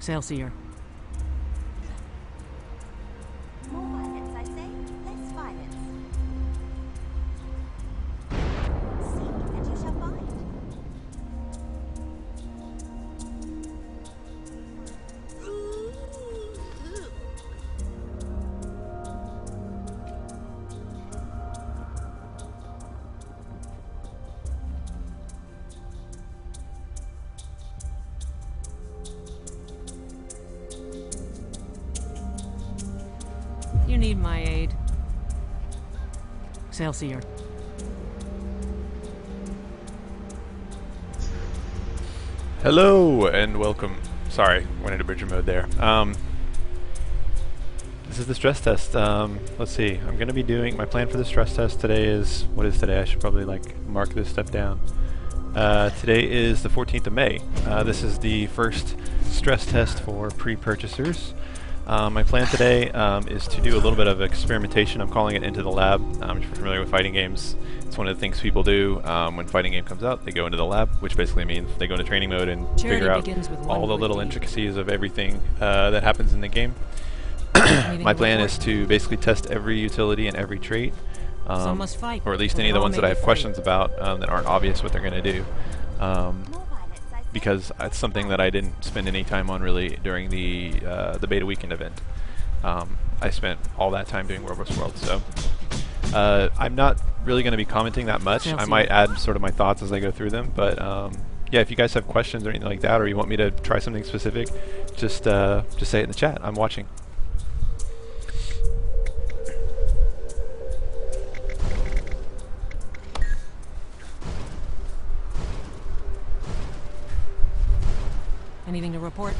Excelsior. More violence, I say. Less violence. Seek and you shall find. You need my aid. Excelsior. Hello and welcome. Sorry, went into bridger mode there. This is the stress test. Let's see. I'm going to be doing my plan for the stress test today is what is today? I should probably mark this step down. Today is the 14th of May. This is the first stress test for pre-purchasers. My plan today is to do a little bit of experimentation. I'm calling it Into the Lab. If you're familiar with fighting games, it's one of the things people do when fighting game comes out. They go into the lab, which basically means they go into training mode and figure out all the little intricacies of everything that happens in the game. My plan is to basically test every utility and every trait, or at least any of the ones that I have questions about that aren't obvious what they're going to do. Because it's something that I didn't spend any time on really during the beta weekend event. I spent all that time doing World vs. World, so I'm not really going to be commenting that much. I might add sort of my thoughts as I go through them, but yeah, if you guys have questions or anything like that, or you want me to try something specific, just say it in the chat. I'm watching. Anything to report?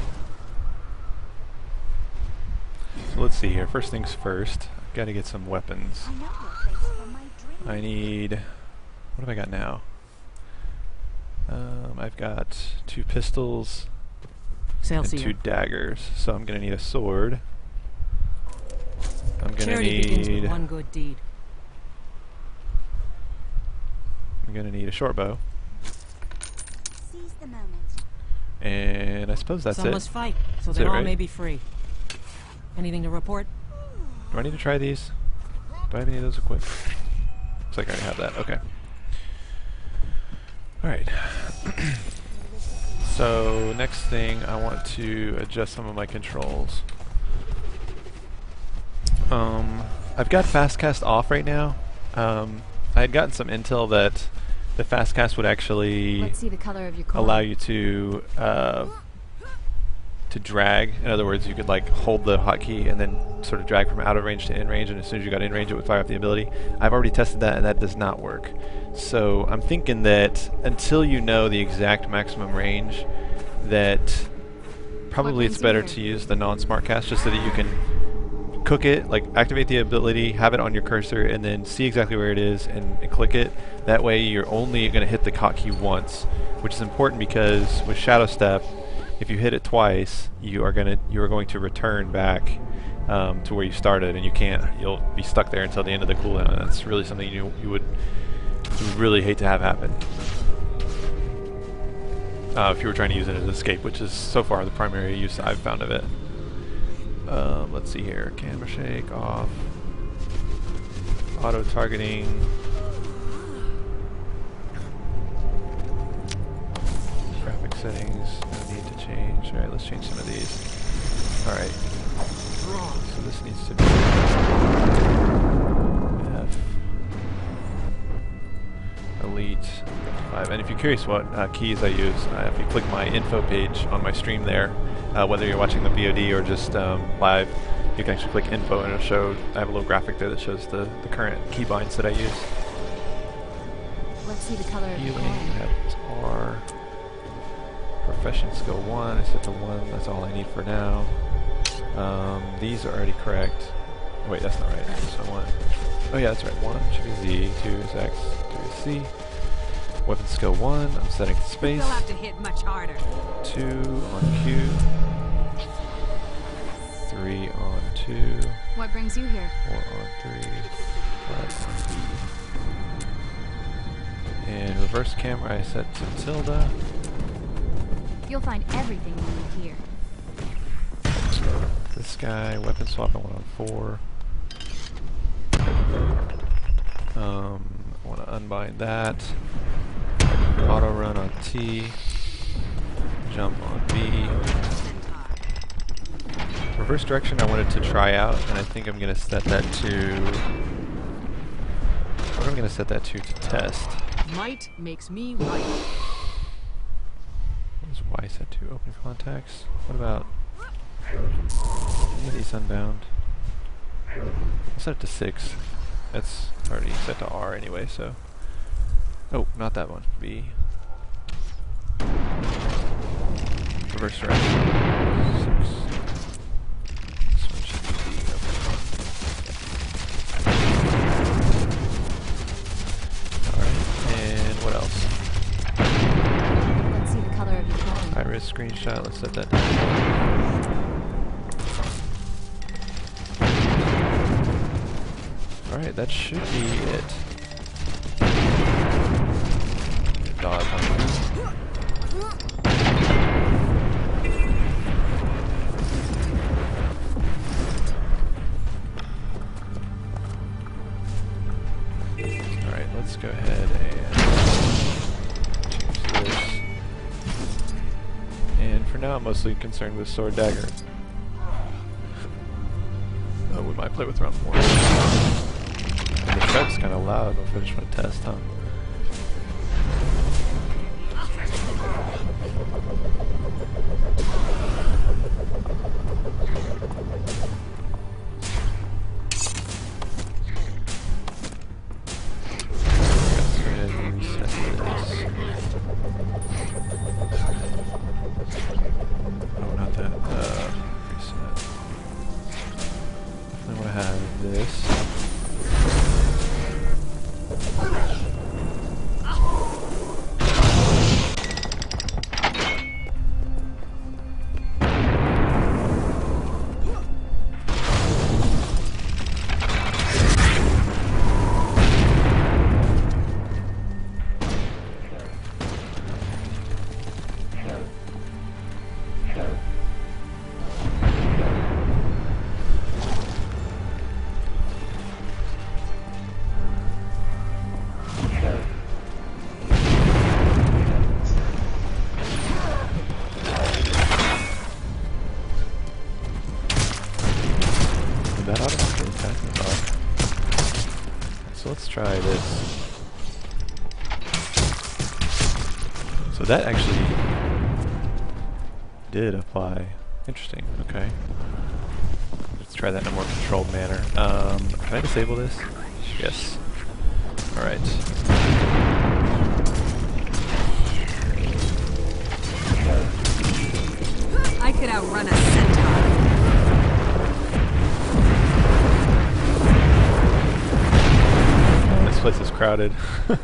So let's see here. First things first, I've got to get some weapons. I need... what have I got now? I've got 2 pistols and 2 daggers, so I'm going to need a sword. I'm going to need... one good deed. I'm going to need a shortbow. Seize the moment. And I suppose that's Some it. must fight, so That's they it, all right? may be free. Anything to report? Do I need to try these? Do I have any of those equipped? Looks like I already have that. Okay. Alright. So, next thing, I want to adjust some of my controls. I've got fast cast off right now. I had gotten some intel that the fast cast would actually Let's see the color of your coin. allow you to drag. In other words, you could like hold the hotkey and then sort of drag from out of range to in range, and as soon as you got in range it would fire up the ability. I've already tested that and that does not work. So I'm thinking that until you know the exact maximum range, that probably it's better to use the non-smart cast just so that you can cook it, like activate the ability, have it on your cursor, and then see exactly where it is and click it. That way you're only going to hit the hotkey once, which is important because with Shadow Step, if you hit it twice, you are going to return back to where you started, and you'll be stuck there until the end of the cooldown. And that's really something you would really hate to have happen if you were trying to use it as an escape, which is so far the primary use I've found of it. Let's see here. Camera shake off. Auto targeting. Graphic settings. No need to change. Alright, let's change some of these. Alright. So this needs to be F. Elite 5. And if you're curious what keys I use, if you click my info page on my stream there, whether you're watching the VOD or just live, you can actually click info and it'll show, I have a little graphic there that shows the current keybinds that I use. Let's see the color of your Healing, coin. that's R. Profession skill 1, I set to 1, that's all I need for now. These are already correct. Oh, wait, that's not right. So 1. Oh yeah, that's right. 1 should be Z, 2 is X, 3 is C. Weapon skill 1, I'm setting to space. You'll have to hit much harder. 2 on Q. 3 on 2. What brings you here? 4 on 3. 5 on B. And reverse camera I set to tilde. You'll find everything you need here. This guy, weapon swap, I want on 4. I want to unbind that. Auto run on T. Jump on B. Reverse direction I wanted to try out, and I think I'm going to set that to... What am I going to set that to test? Might makes me right. What is Y set to? Open contacts? What about... Any of these unbound? I'll set it to 6. That's already set to R anyway, so... Oh, not that one. B. Reverse direction. 6. This one should be B. Alright, and what else? Let's see the color of your drawing. Iris screenshot, let's set that down. Alright, that should be it. Dodge on that. Alright, let's go ahead and change this. And for now I'm mostly concerned with sword dagger. Oh, we might play with round 4. And the track's kind of loud if I just want to test, huh? Oh, not that. Reset. I want to have this. That automatically attack me. So let's try this. So that actually did apply. Interesting. Okay. Let's try that in a more controlled manner. Can I disable this? Yes. Alright. I could outrun a centaur. This place is crowded. Same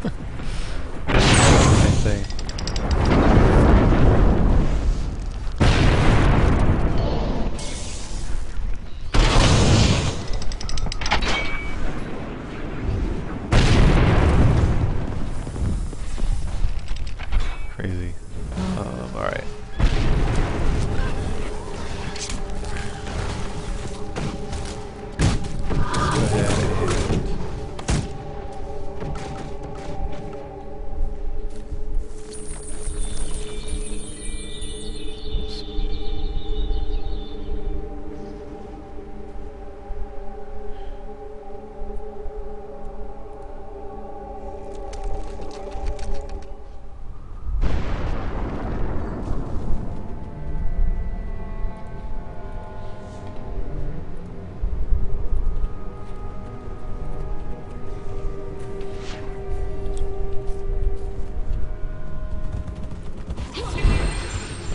thing. Crazy. Alright. Let's go ahead and...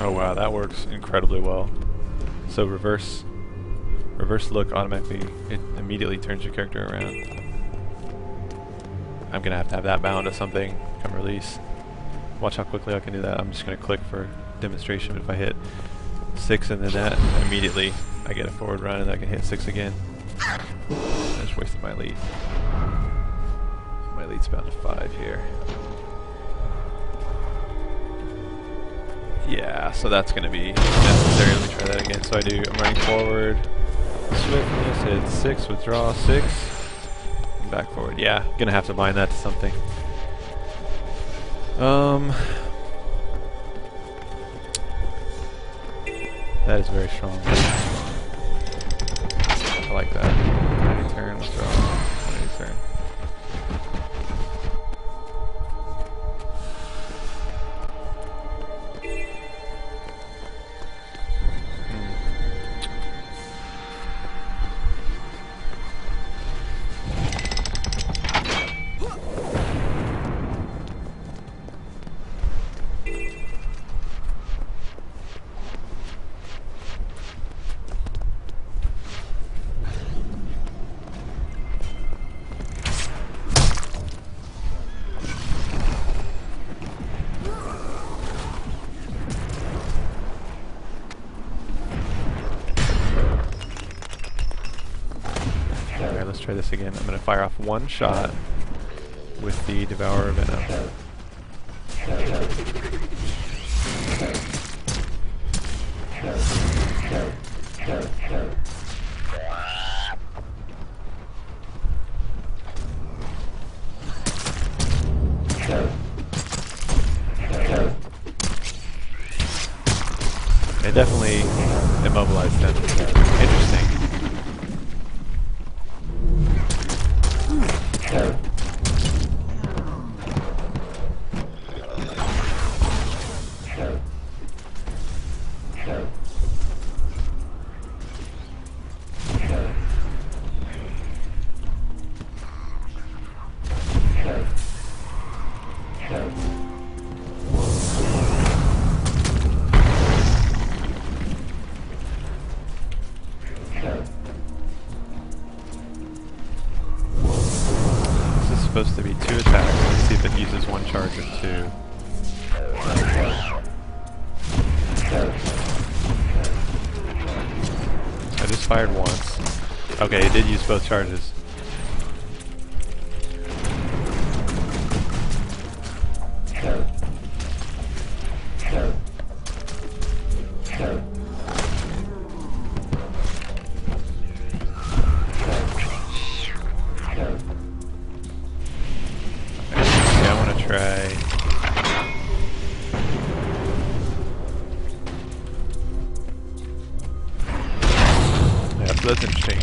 Oh wow, that works incredibly well. So reverse look automatically, it immediately turns your character around. I'm gonna have to have that bound to something come release. Watch how quickly I can do that. I'm just gonna click for demonstration. But if I hit 6 and then that, immediately I get a forward run and I can hit 6 again. I just wasted my lead. My lead's bound to 5 here. Yeah, so that's going to be necessary. Let me try that again. So I'm running forward, swiftness, hit 6, withdraw 6, and back forward. Yeah, going to have to bind that to something. That is very strong. I like that. Turn, withdraw, turn. Let's try this again. I'm going to fire off one shot with the Devourer Venom. It definitely immobilized them. Interesting. Supposed to be 2 attacks. Let's see if it uses 1 charge or 2. I just fired once. Okay, it did use both charges. That's interesting.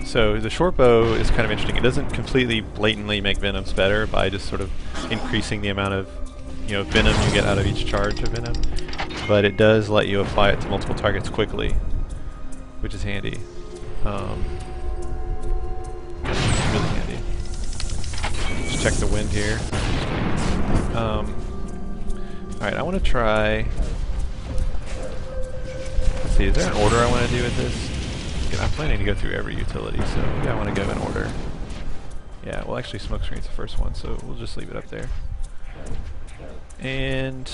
So the Shortbow is kind of interesting. It doesn't completely blatantly make Venoms better by just sort of increasing the amount of, Venom you get out of each charge of Venom, but it does let you apply it to multiple targets quickly, which is handy. Really handy. Just check the wind here. Alright, I want to try... Let's see, is there an order I want to do with this? I'm planning to go through every utility, so maybe I want to go in order. Yeah, well actually Smokescreen's the first one, so we'll just leave it up there. And...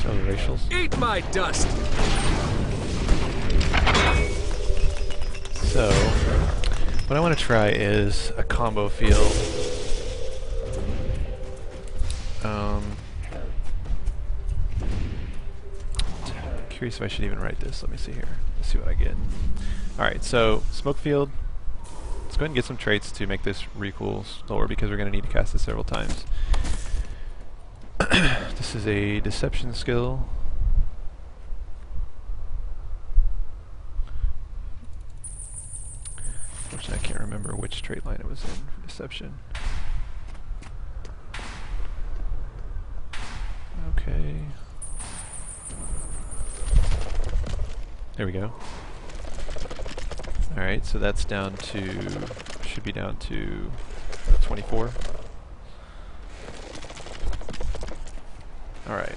So racials. Eat my dust! So, what I want to try is a combo field. Curious if I should even write this. Let me see here. Let's see what I get. Alright, so smoke field. Let's go ahead and get some traits to make this recool slower because we're going to need to cast this several times. This is a deception skill. Unfortunately, I can't remember which trait line it was in for deception. Okay. There we go. Alright, so that's down to, should be down to 24. Alright.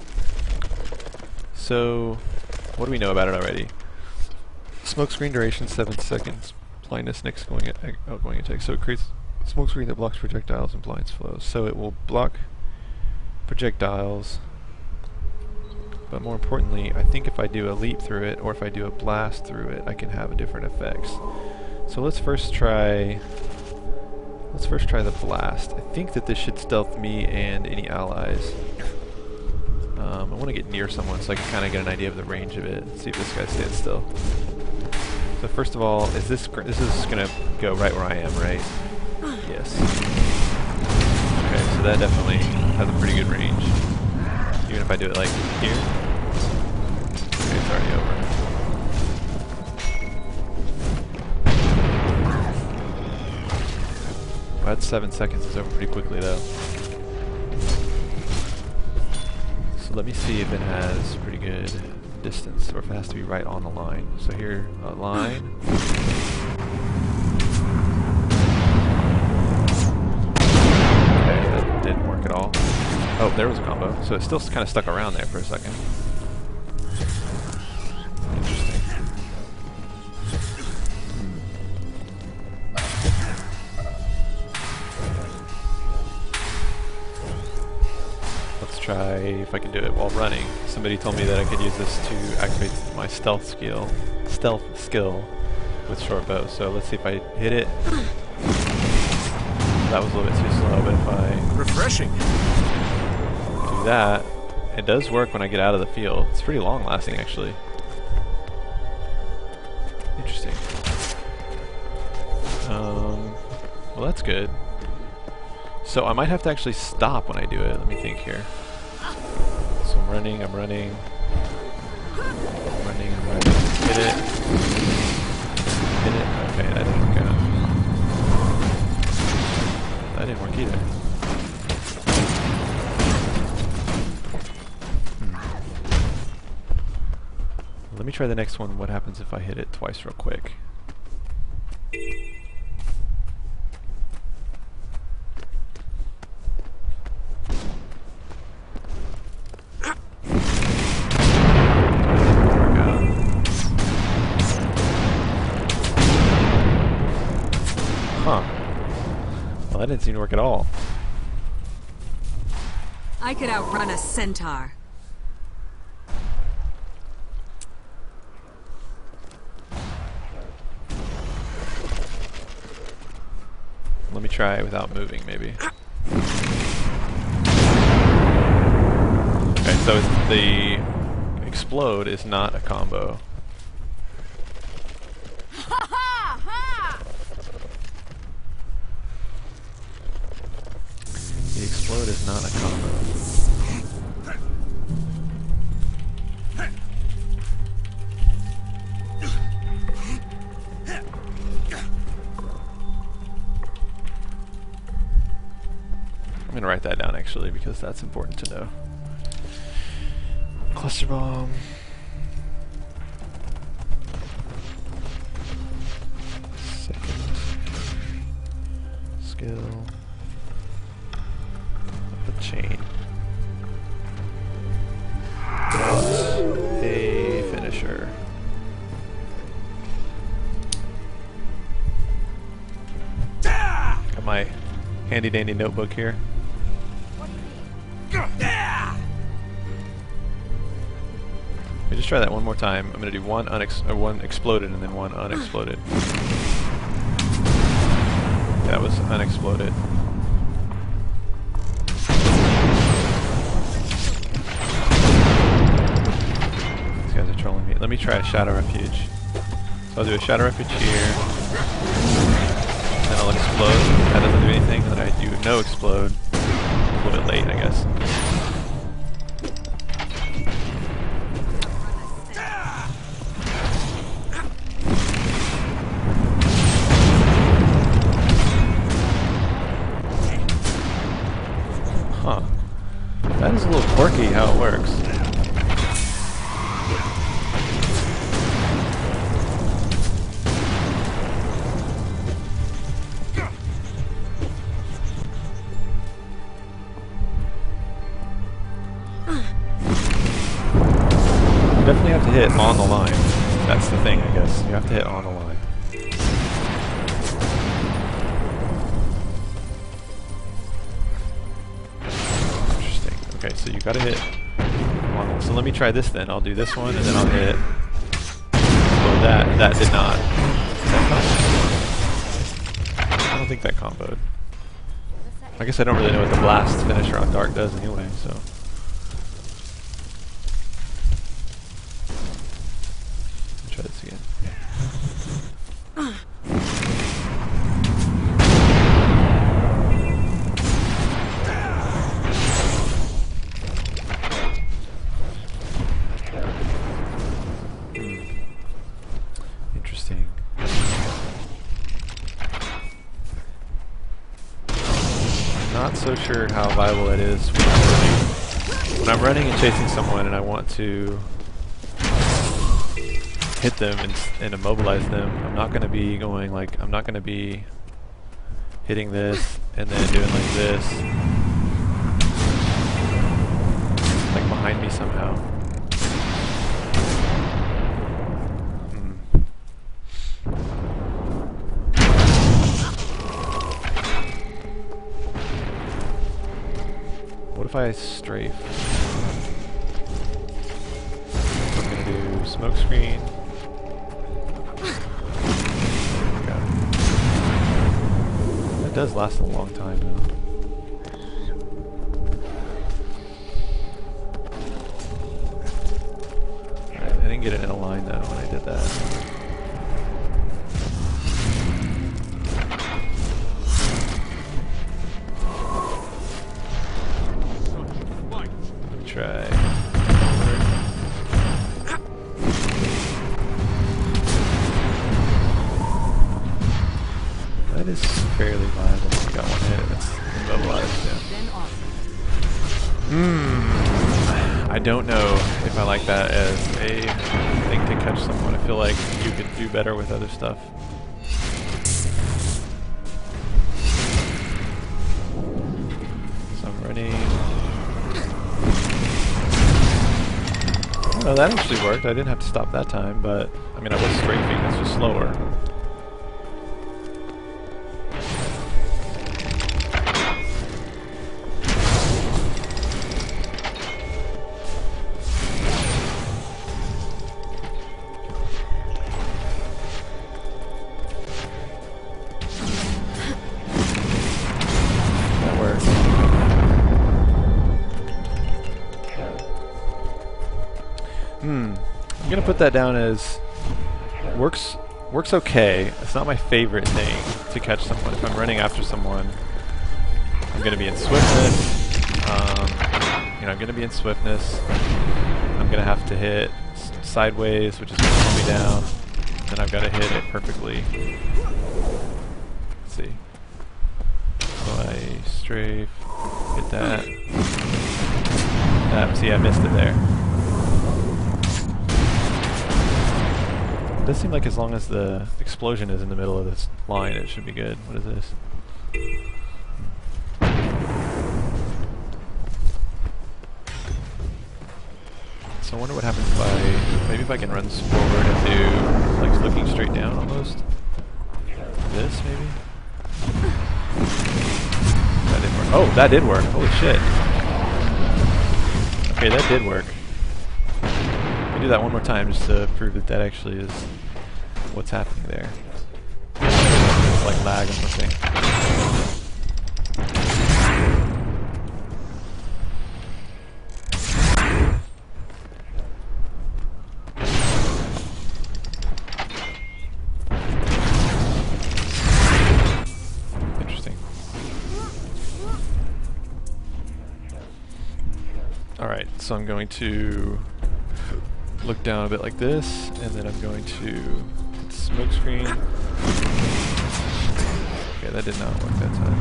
So, what do we know about it already? Smokescreen duration 7 seconds. Blindness next outgoing attack. So it creates a smokescreen that blocks projectiles and blinds flows. So it will block projectiles. But more importantly, I think if I do a leap through it, or if I do a blast through it, I can have different effects. So let's first try Let's first try the blast. I think that this should stealth me and any allies. I want to get near someone so I can kind of get an idea of the range of it. Let's see if this guy stands still. So first of all, is this is going to go right where I am, right? Yes. Okay, so that definitely has a pretty good range. Even if I do it like here. Okay, it's already over. Well, that's 7 seconds. It's over pretty quickly though. So let me see if it has pretty good distance, or if it has to be right on the line. So here, a line. Okay, that didn't work at all. Oh, there was a combo. So it's still kind of stuck around there for a second. Interesting. Let's try if I can do it while running. Somebody told me that I could use this to activate my stealth skill with Shortbow. So let's see if I hit it. That was a little bit too slow, but if I refreshing do that, it does work when I get out of the field. It's pretty long lasting actually. Interesting. Well, that's good. So I might have to actually stop when I do it. Let me think here. So I'm running. Hit it. Okay, that didn't work out. That didn't work either. Let me try the next one. What happens if I hit it twice real quick? Huh. Well, that didn't seem to work at all. I could outrun a centaur. Let me try it without moving, maybe. Okay, so the explode is not a combo. The explode is not a combo. I'm gonna write that down actually because that's important to know. ClusterBomb. Second skill. The chain. A finisher. Got my handy dandy notebook here. Let me just try that one more time. I'm going to do one exploded and then one unexploded. That was unexploded. These guys are trolling me. Let me try a Shadow Refuge. So I'll do a Shadow Refuge here. Then I'll explode. That doesn't do anything. Then I do no explode. A little bit late, I guess. Huh. That is a little quirky how it works. You definitely have to hit on the line. That's the thing, I guess. You have to hit on the line. Okay, so you gotta hit one. So let me try this then. I'll do this one and then I'll hit. Oh, that did not. Did that combo? I don't think that comboed. I guess I don't really know what the blast finisher on Dark does anyway, so. Let me try this again. Interesting. Not so sure how viable it is when I'm running and chasing someone and I want to hit them and immobilize them. I'm not going to be going like, I'm not going to be hitting this and then doing like this, like behind me somehow. What if I strafe? I'm gonna do Smokescreen. Got it. That does last a long time though. Alright, I didn't get it in a line though when I did that. Try. That is fairly viable. I got one hit. It's immobilized. Yeah. I don't know if I like that as a thing to catch someone. I feel like you could do better with other stuff. So I'm running. Oh, that actually worked. I didn't have to stop that time, but I mean, I was strafing. That's just slower. That worked. I'm gonna put that down as works okay. It's not my favorite thing to catch someone. If I'm running after someone, I'm gonna be in swiftness. I'm gonna be in swiftness. I'm gonna have to hit sideways, which is gonna slow me down. Then I've got to hit it perfectly. Let's see. So I strafe, hit that. See, I missed it there. It does seem like as long as the explosion is in the middle of this line, it should be good. What is this? So I wonder what happens if maybe if I can run forward and do, like, looking straight down almost? This, maybe? That didn't work. Oh, that did work. Holy shit. Okay, that did work. I'll do that one more time just to prove that that actually is what's happening there. It's like lag or something. Interesting. Alright, so I'm going to look down a bit like this, and then I'm going to hit Smokescreen. Okay, that did not work that time.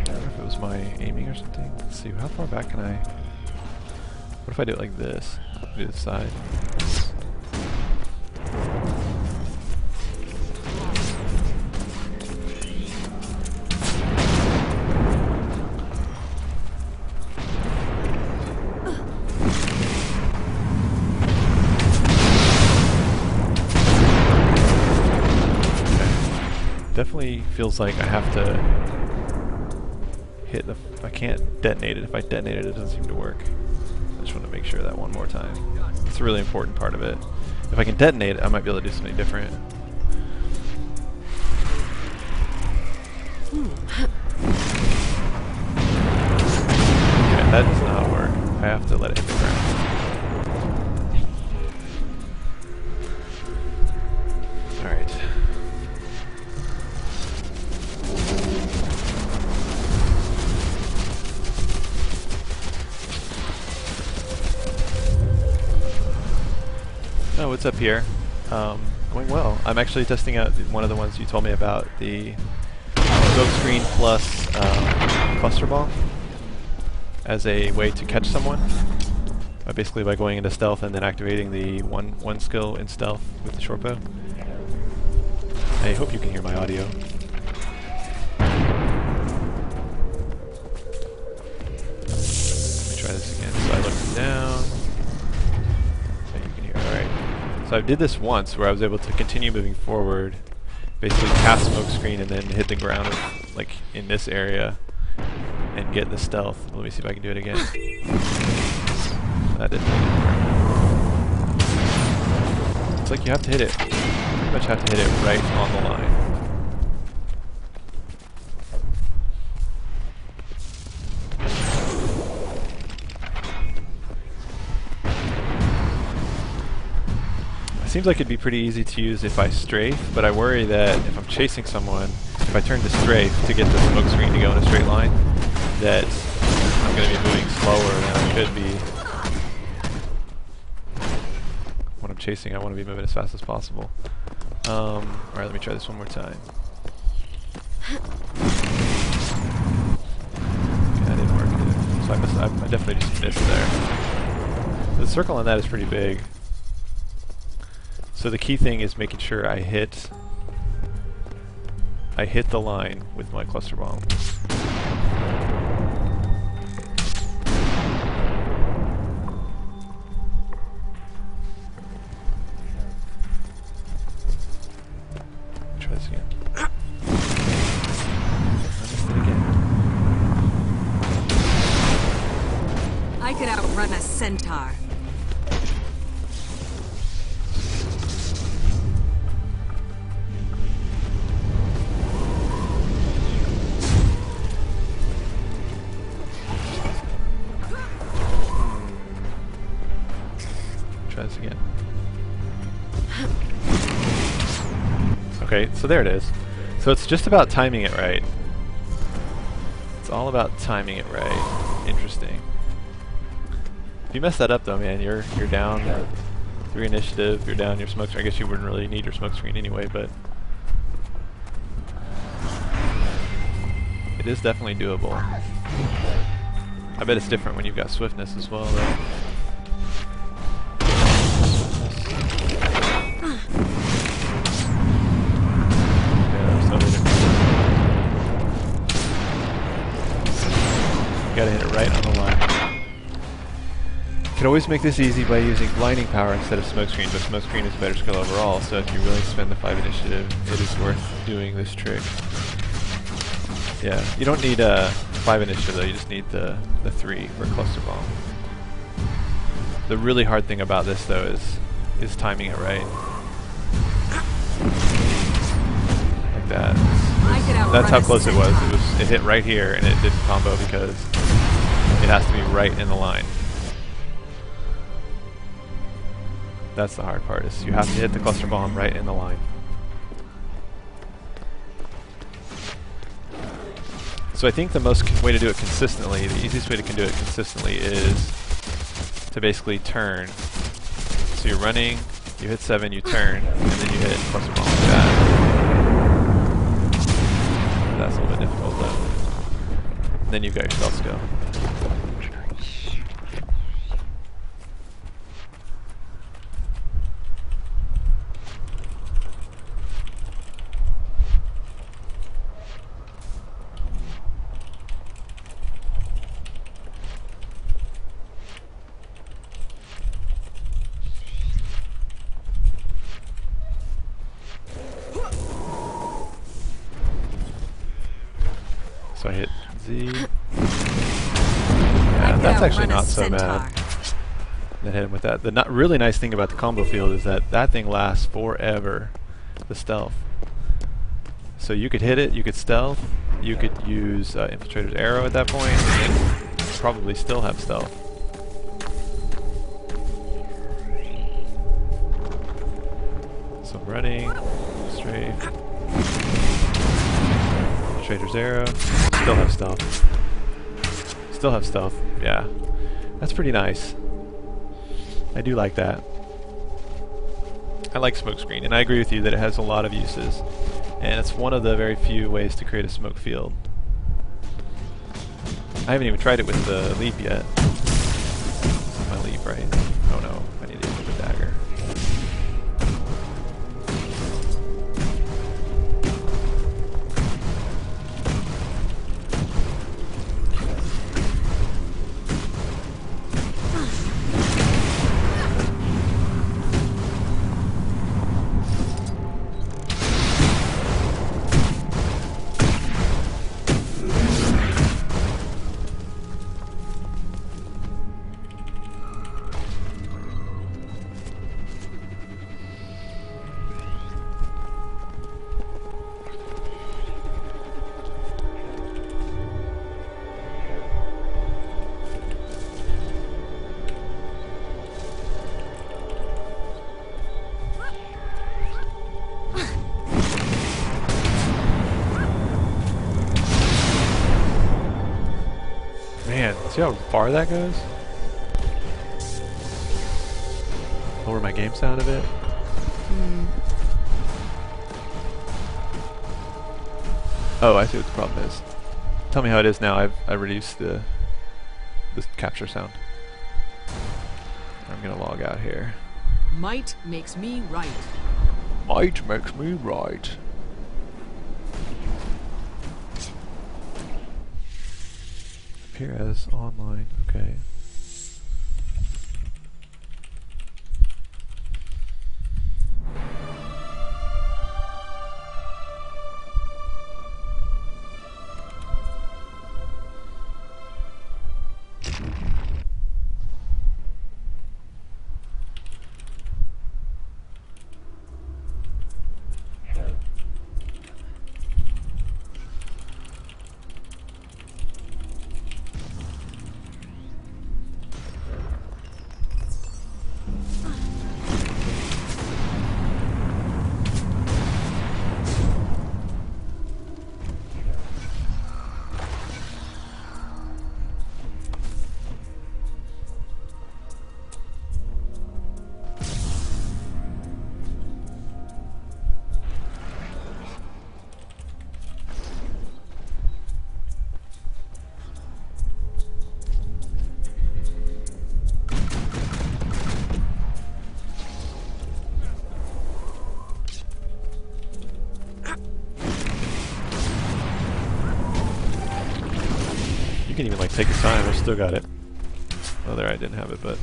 I don't know if it was my aiming or something. Let's see, how far back can I... What if I do it like this? Do this side. Definitely feels like I have to hit the... I can't detonate it. If I detonate it, it doesn't seem to work. I just want to make sure that one more time. It's a really important part of it. If I can detonate it, I might be able to do something different. Okay, that does not work. I have to let it hit the ground. Alright. Oh, what's up here? Going well. I'm actually testing out one of the ones you told me about, the Smokescreen plus ClusterBomb as a way to catch someone. Basically by going into stealth and then activating the one skill in stealth with the Shortbow. I hope you can hear my audio. Let me try this again. So I look down. So you can hear. Alright. So I did this once where I was able to continue moving forward, basically cast Smokescreen and then hit the ground like in this area and get the stealth. Let me see if I can do it again. That didn't work. It's like you have to hit it. Pretty much have to hit it right on the line. It seems like it'd be pretty easy to use if I strafe, but I worry that if I'm chasing someone, if I turn to strafe to get the Smokescreen to go in a straight line, that I'm going to be moving slower than I could be. When I'm chasing, I want to be moving as fast as possible. Alright, let me try this one more time. Okay, that didn't work either. So I definitely just missed there. The circle on that is pretty big. So the key thing is making sure I hit the line with my ClusterBomb. Try this again. I missed it again. I could outrun a centaur. Try this again. Okay, so there it is. So it's just about timing it right. It's all about timing it right. Interesting. If you mess that up though, man, you're down 3 initiative, you're down your Smokescreen. I guess you wouldn't really need your Smokescreen anyway, but it is definitely doable. I bet it's different when you've got swiftness as well though. Gotta hit it right on the line. Can always make this easy by using blinding power instead of Smokescreen, but Smokescreen is a better skill overall, so if you really spend the 5 initiative, it is worth doing this trick. Yeah, you don't need 5 initiative though, you just need the 3 for ClusterBomb. The really hard thing about this though is timing it right. Like that. That's how close it was. It hit right here and it didn't combo because it has to be right in the line. That's the hard part, is you have to hit the ClusterBomb right in the line. So I think the most way to do it consistently, the easiest way to do it consistently is to basically turn. So you're running, you hit 7, you turn, and then you hit ClusterBomb like that. That's a little bit difficult though. And then you've got your stealth skill. So I hit Z. Yeah, that's actually not so bad. then hit him with that. The really nice thing about the combo field is that that thing lasts forever, the stealth. So you could hit it, you could stealth, you could use Infiltrator's Arrow at that point, and then probably still have stealth. So I'm running, straight, Infiltrator's Arrow, still have stealth. Still have stealth, yeah. That's pretty nice. I do like that. I like Smokescreen, and I agree with you that it has a lot of uses. And it's one of the very few ways to create a smoke field. I haven't even tried it with the leap yet. This is my leap, right? Oh no, I need to use the dagger. Man, see how far that goes? Lower my game sound a bit. Oh, I see what the problem is. Tell me how it is now. I've reduced the capture sound. I'm gonna log out here. Might makes me right. Might makes me right. Appear as online. Okay. You can even like take your time. I still got it. Oh, there I didn't have it, but.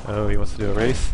Oh, he wants to do a race?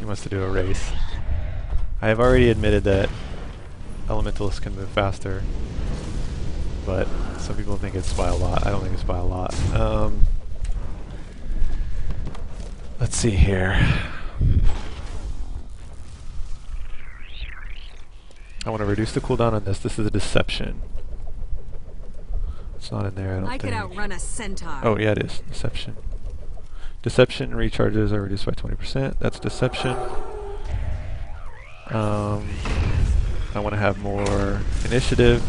He wants to do a race. I have already admitted that elementalists can move faster, but some people think it's by a lot. I don't think it's by a lot. Let's see here. I want to reduce the cooldown on this. This is a deception. It's not in there, I don't think. I could outrun a centaur. Oh, yeah, it is. Deception. Deception recharges are reduced by 20%. That's deception. I want to have more initiative.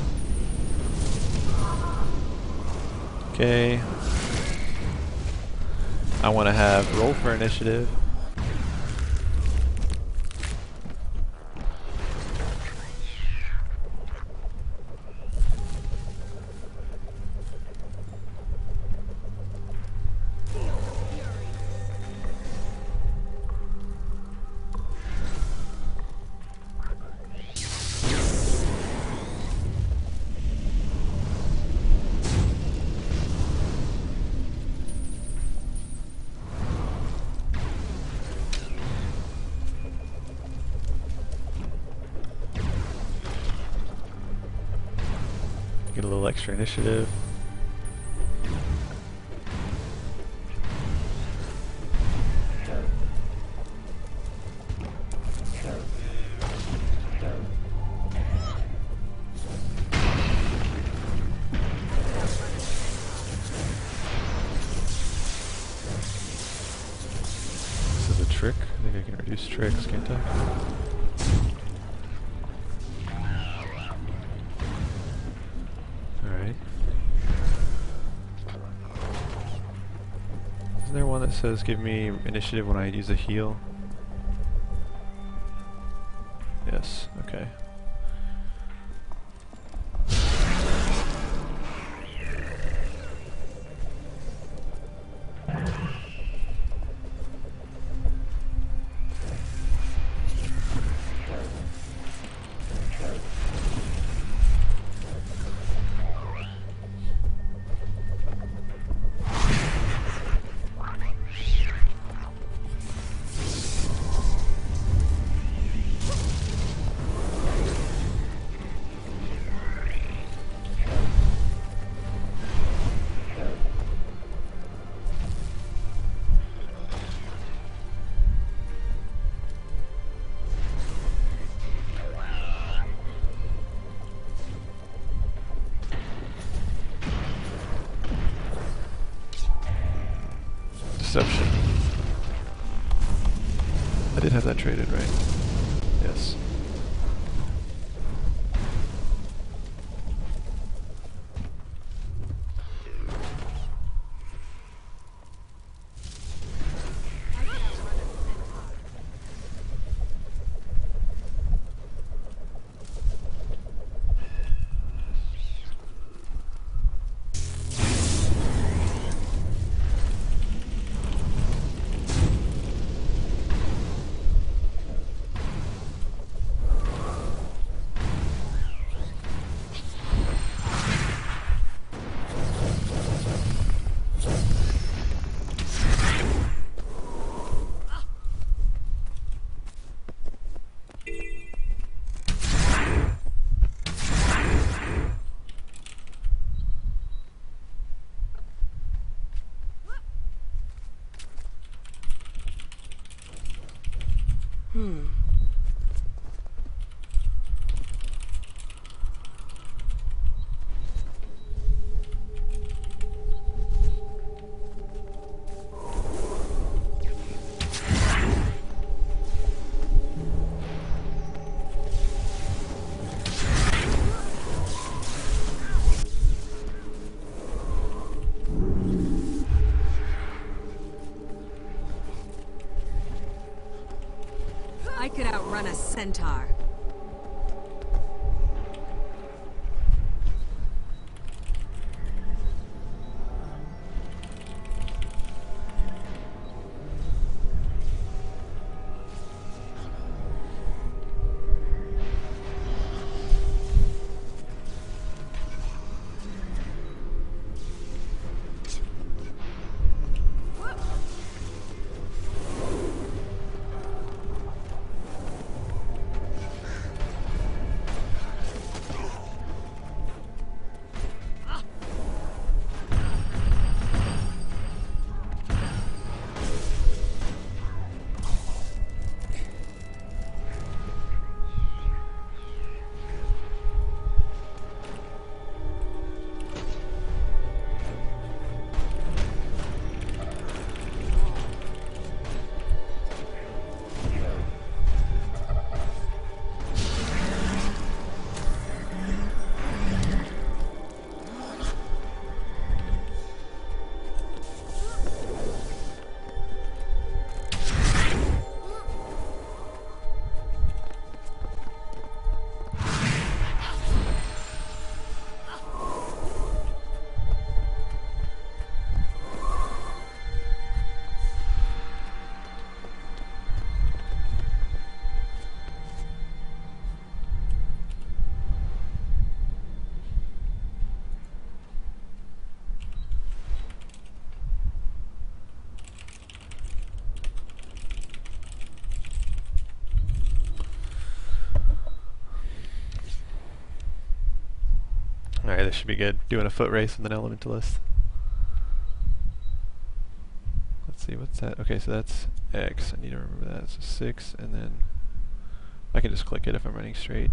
Okay. I want to have roll for initiative. Get a little extra initiative. This is a trick. I think I can reduce tricks, can't I? Isn't there one that says give me initiative when I use a heal? Yes, okay. Deception. I did have that traded, right? Yes. I could outrun a centaur. Alright, this should be good. Doing a foot race with an elementalist. Let's see, what's that? Okay, so that's X. I need to remember that. So 6, and then I can just click it if I'm running straight.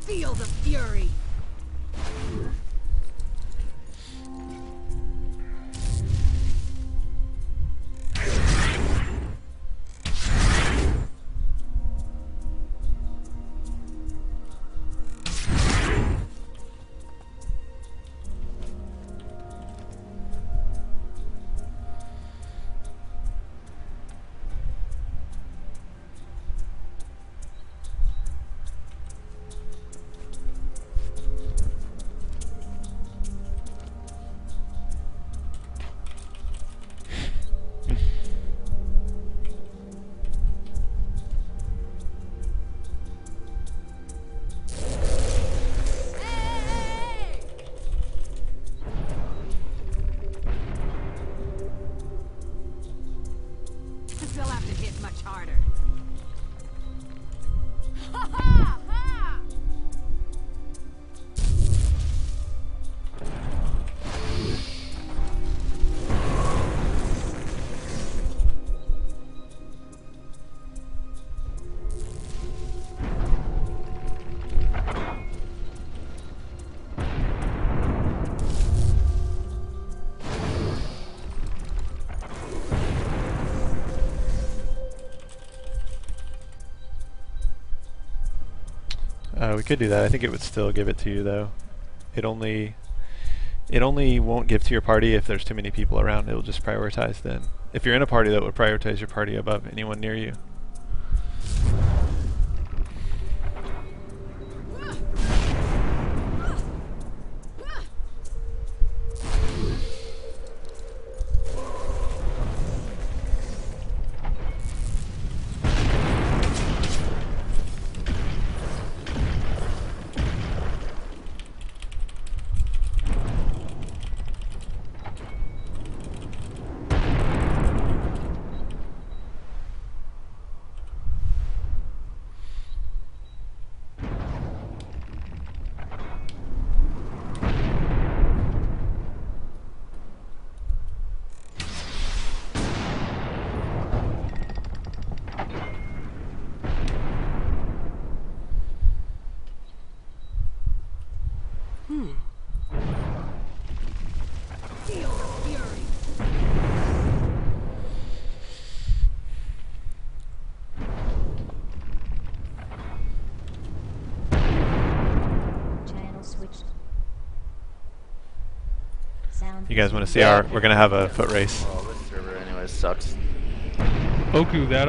Feel the fury. They'll have to hit much harder. Ha ha ha! We could do that. I think it would still give it to you though. It only won't give to your party if there's too many people around. It'll just prioritize then. If you're in a party, that would prioritize your party above anyone near you. Feel the fury. Channel switched. Sound. You guys want to see our? We're gonna have a foot race. Well, this server anyway sucks. Oku, that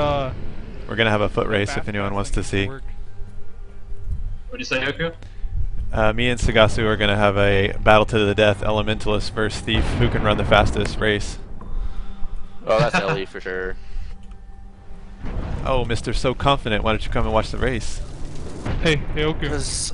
We're gonna have a foot race if anyone wants to see. work. What do you say, Oku? Me and Sagasu are gonna have a battle to the death, elementalist versus thief. Who can run the fastest race? Oh, that's Ellie for sure. Oh, Mr. So Confident, why don't you come and watch the race? Hey, Oku. Because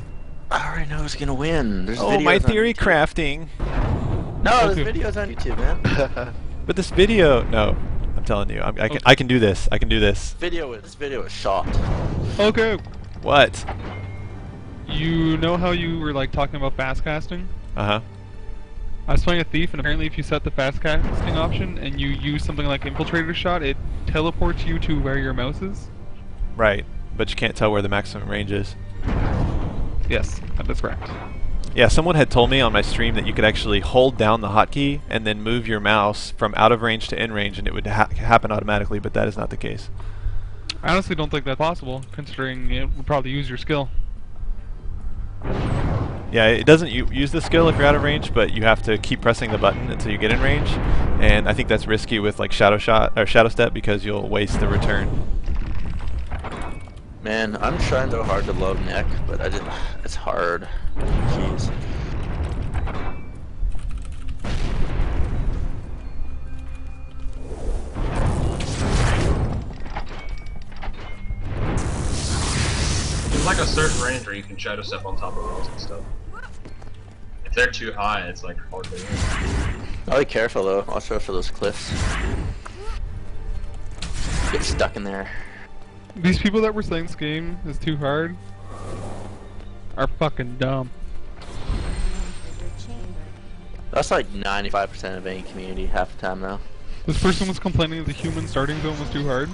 I already know who's gonna win. There's Oh, my videos on theory YouTube. crafting. No, Oku. there's videos on YouTube, man. But this video, no, I'm telling you, I can do this. I can do this. This video is shot. Okay. What? You know how you were like talking about fast casting? Uh-huh. I was playing a thief, and apparently if you set the fast casting option and you use something like infiltrator shot, it teleports you to where your mouse is. Right, but you can't tell where the maximum range is. Yes, that is correct. Yeah, someone had told me on my stream that you could actually hold down the hotkey and then move your mouse from out of range to in range and it would happen automatically, but that is not the case. I honestly don't think that's possible, considering it would probably use your skill. Yeah, it doesn't use the skill if you're out of range, but you have to keep pressing the button until you get in range, and I think that's risky with like shadow shot or shadow step because you'll waste the return. Man, I'm trying so hard to love neck, but I didn't. It's hard. Jeez. There's like a certain range where you can shadow step on top of walls and stuff. If they're too high, it's like hard to win. I'll be careful though. Watch out for those cliffs. Get stuck in there. These people that were saying this game is too hard are fucking dumb. That's like 95% of any community half the time now. This person was complaining the human starting zone was too hard.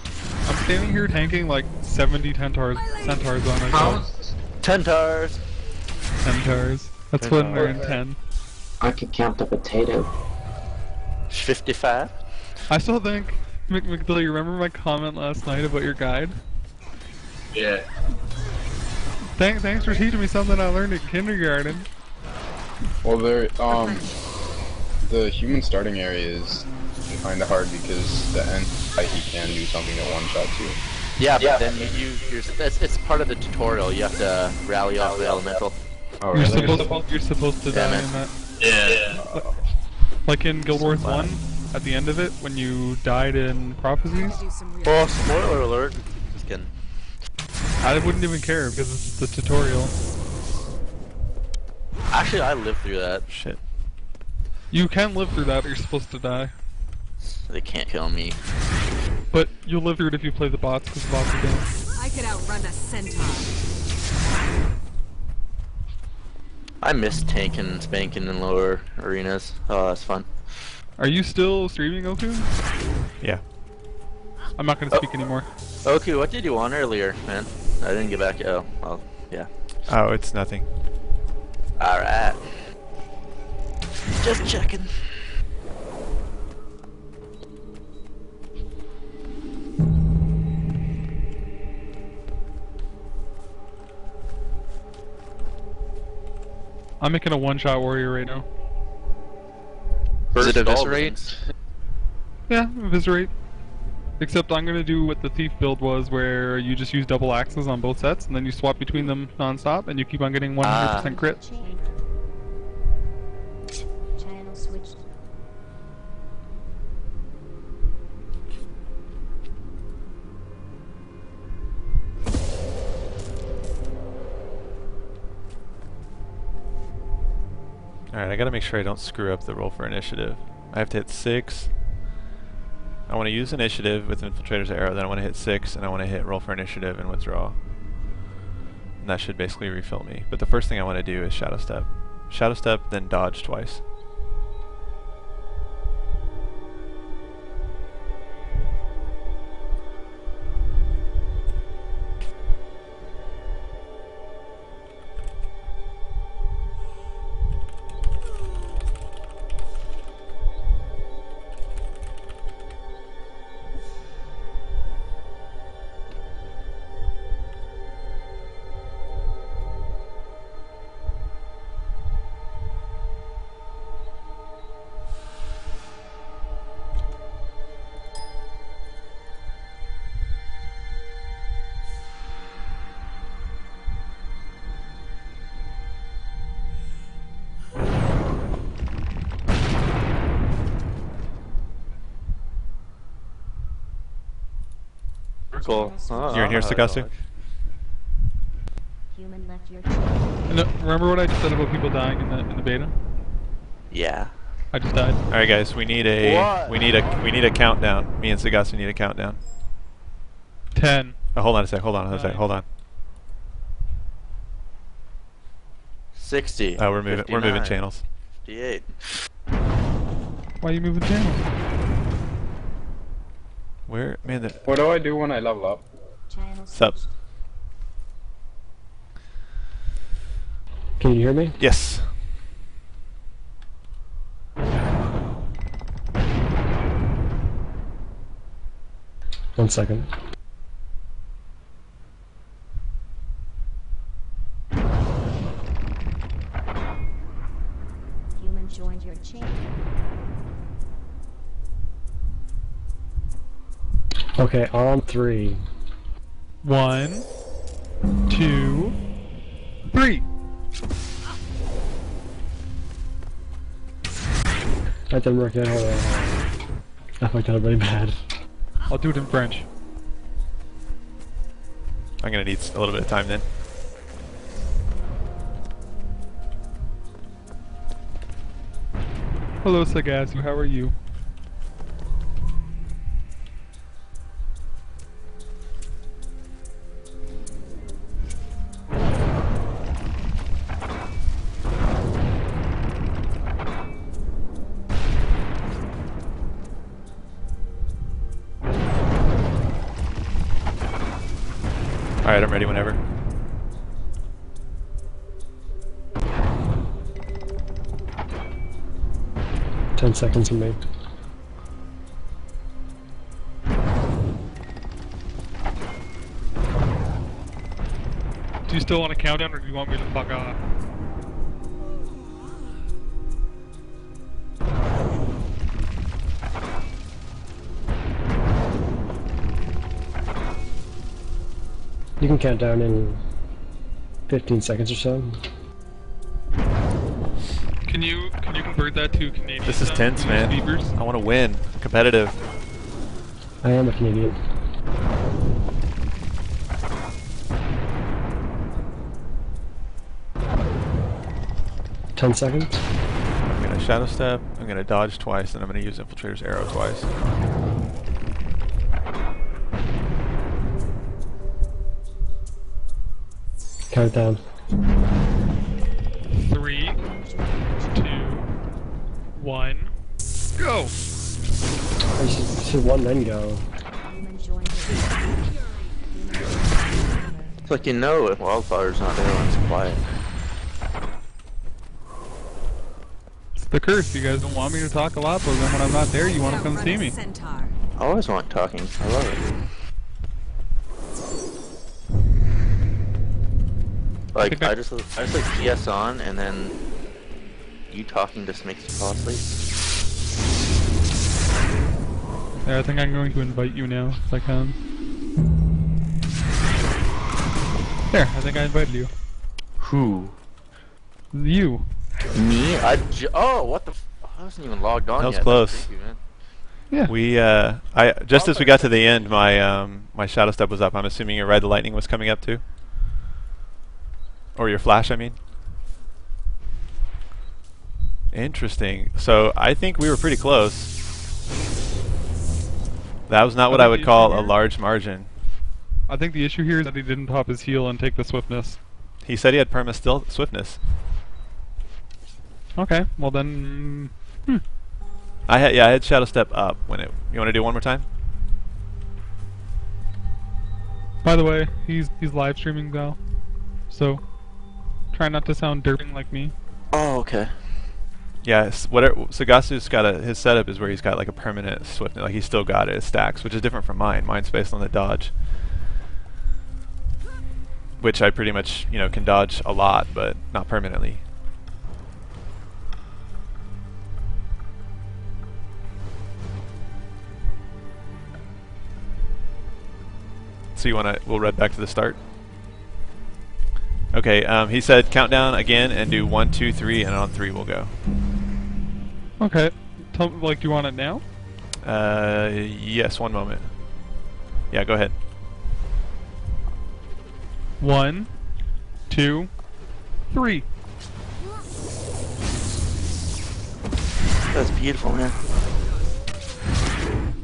I'm standing here tanking like 70 centaurs on myself. Tentars! Centaurs. That's when they're in 10. I could count the potato. 55? I still think, McDill, you remember my comment last night about your guide? Yeah. Thanks for teaching me something I learned in kindergarten. Well, the human starting area is kind of hard because the end he can do something at one shot too. Yeah, but then it's part of the tutorial. You have to rally off the elemental. Oh, You're really? supposed to die Damn it. in that. Yeah. Like in Guild Wars 1, at the end of it, when you died in Prophecies, Oh, spoiler alert. Just kidding. I wouldn't even care because it's the tutorial. Actually, I lived through that. Shit. You can live through that, but you're supposed to die. They can't kill me. But you'll live through it if you play the bots, because the bots are dumb. I could outrun a centaur. I miss tanking and spanking in lower arenas. Oh, that's fun. Are you still streaming, Oku? Yeah. I'm not gonna speak anymore. Okay, what did you want earlier, man? I didn't get back. Oh, well, yeah. Oh, it's nothing. Alright. Just checking. I'm making a one-shot warrior right now. Is it First eviscerate? Dolphins. Yeah, eviscerate. Except I'm gonna do what the thief build was, where you just use double axes on both sets, and then you swap between them non-stop, and you keep on getting 100% crit. Channel switched. Alright, I gotta make sure I don't screw up the roll for initiative. I have to hit 6. I want to use initiative with Infiltrator's Arrow, then I want to hit 6, and I want to hit roll for initiative and withdraw. And that should basically refill me. But the first thing I want to do is Shadow Step. Shadow Step, then dodge twice. Cool. You're in here, Sagasu? Human left your And, remember what I just said about people dying in the beta? Yeah. I just died. All right, guys, we need a we need a countdown. Me and Sagasu need a countdown. 10. Oh, hold on a sec. Hold on. 60. Oh, we're moving 59, channels. 58. Why are you moving channels? Where, man? What do I do when I level up? channel Sup? Can you hear me? Yes. One second. Human joined your chain. Okay, on 3. 1, 2, 3. That didn't work out. I fucked up really bad. I'll do it in French. I'm gonna need a little bit of time then. Hello, Sagasu. How are you? Alright, I'm ready whenever. Ten seconds from me. Do you still want to count down, or do you want me to fuck off? You can count down in 15 seconds or so. Can you convert that to Canadian? This is tense, man. Beavers? I want to win. Competitive. I am a Canadian. Ten seconds. I'm gonna shadow step, I'm gonna dodge twice, and I'm gonna use Infiltrator's arrow twice. Count down. 3, 2, 1, go! You should one then go. It's like you know if Wildfire's not there when it's quiet. It's the curse. You guys don't want me to talk a lot, but then when I'm not there, you want to come see me. Centaur. I always want talking. I love it. Like I just like PS on, and then you talking just makes me fall asleep. Yeah, I think I'm going to invite you now, if I can. There, I think I invited you. Who? You. Me? Oh, what the? I wasn't even logged on That was yet. close. Thank you, man. Yeah. We, just as we got to the end, my shadow step was up. I'm assuming your Ride the Lightning was coming up too? Or your flash, I mean? Interesting. So, I think we were pretty close. That was not what I would call a large margin. I think the issue here is that he didn't pop his heal and take the swiftness. He said he had perma swiftness. Okay, well then... I had shadow step up when it... You want to do it one more time? By the way, he's live streaming now, so try not to sound derping like me. Oh, okay. Yeah, Sagasu's got his setup is where he's got like a permanent swiftness, like he's still got it as stacks, which is different from mine. Mine's based on the dodge, which I pretty much, can dodge a lot, but not permanently. So we'll read back to the start. Okay, he said countdown again and do 1, 2, 3, and on 3 we'll go. Okay. Do you want it now? Yes, one moment. Yeah, go ahead. 1, 2, 3. That's beautiful, man.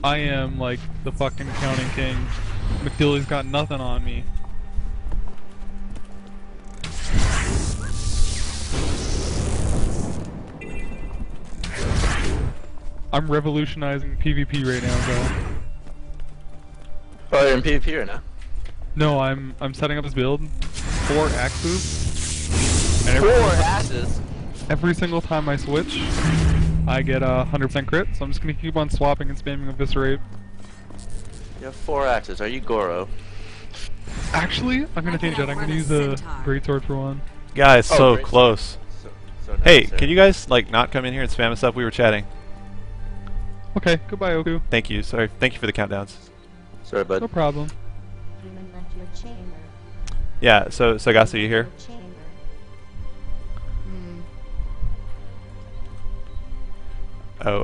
I am like the fucking counting king. McDilly's got nothing on me. I'm revolutionizing PvP right now, though. Oh, you're in PvP right now? No, I'm setting up this build. 4 axes. And 4 axes? Every single time I switch, I get a 100% crit, so I'm just gonna keep on swapping and spamming Eviscerate. You have 4 axes. Are you Goro? Actually, I'm gonna change that. I'm gonna use a greatsword for one. Guys, so great. close. So Hey, necessary. can you guys not come in here and spam us up? We were chatting. Okay, goodbye, Oku. Thank you. Sorry. Thank you for the countdowns. Sorry, bud. No problem. Yeah, so Sagasu, you here? Chamber. Oh,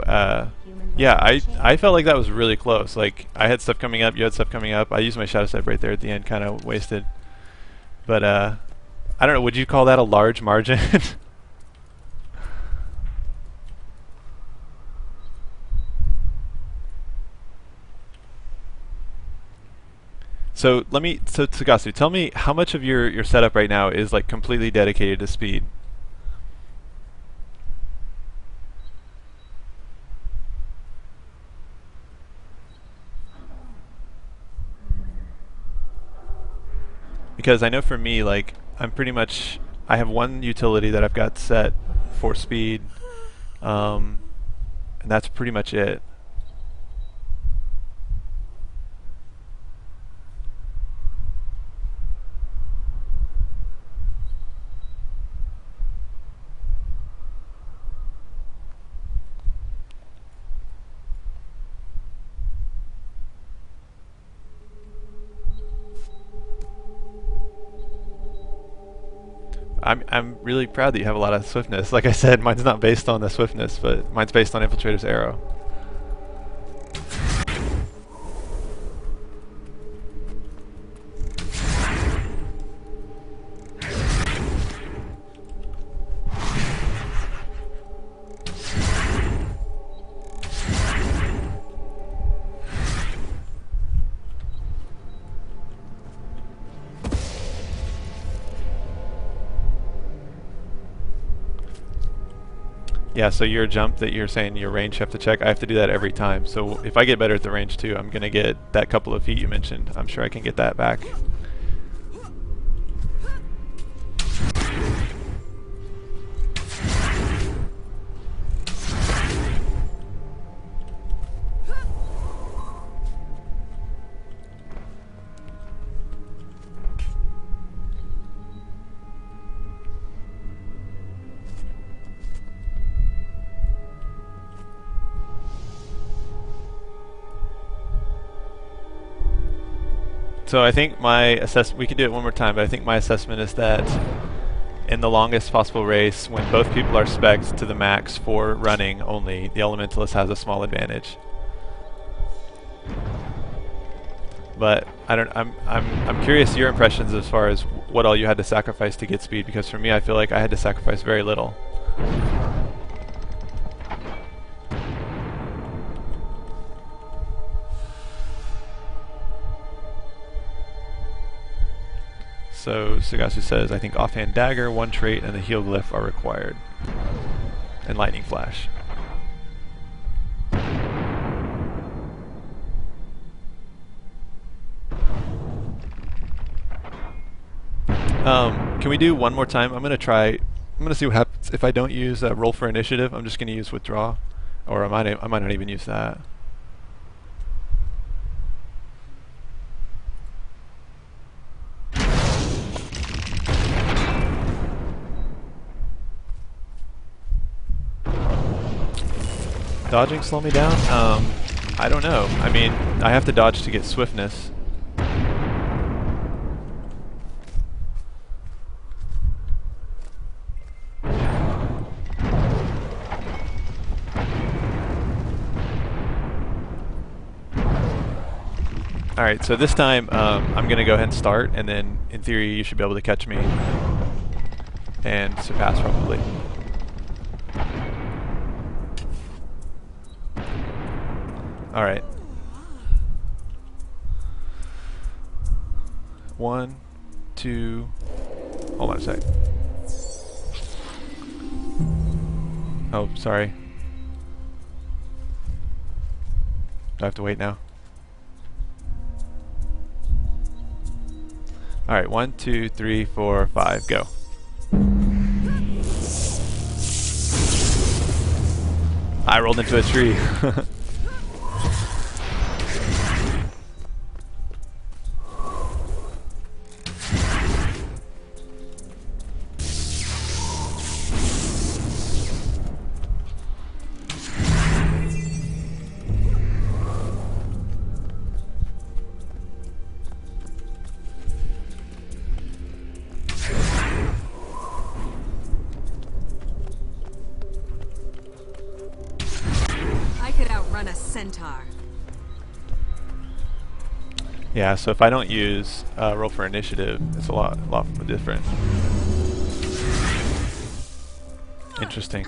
Human yeah, body chamber. I felt like that was really close. Like, I had stuff coming up, you had stuff coming up. I used my shadow step right there at the end, kind of wasted. But, I don't know, would you call that a large margin? So Tsukatsu, tell me how much of your setup right now is like completely dedicated to speed? Because I know for me, like, I have one utility that I've got set for speed, and that's pretty much it. I'm really proud that you have a lot of swiftness. Like I said, mine's not based on the swiftness, but mine's based on Infiltrator's arrow. Yeah, so your jump that you're saying your range you have to check, I have to do that every time. So if I get better at the range too, I'm going to get that couple of feet you mentioned. I'm sure I can get that back. So I think we can do it one more time, but I think my assessment is that in the longest possible race, when both people are spec'd to the max for running only, the Elementalist has a small advantage. But I'm curious your impressions as far as what all you had to sacrifice to get speed, because for me I feel like I had to sacrifice very little. So Sagasu says, I think offhand dagger, one trait, and the heal glyph are required. And lightning flash. Can we do one more time? I'm gonna see what happens if I don't use roll for initiative. I'm just gonna use withdraw, or I might not even use that. Dodging slow me down? I don't know. I mean, I have to dodge to get swiftness. Alright, so this time I'm going to go ahead and start, and then in theory you should be able to catch me and surpass probably. Alright. 1, 2, hold on a sec. Oh, sorry. Do I have to wait now? Alright, 1, 2, 3, 4, 5, go. I rolled into a tree. Yeah, so if I don't use roll for initiative, it's a lot different. Interesting.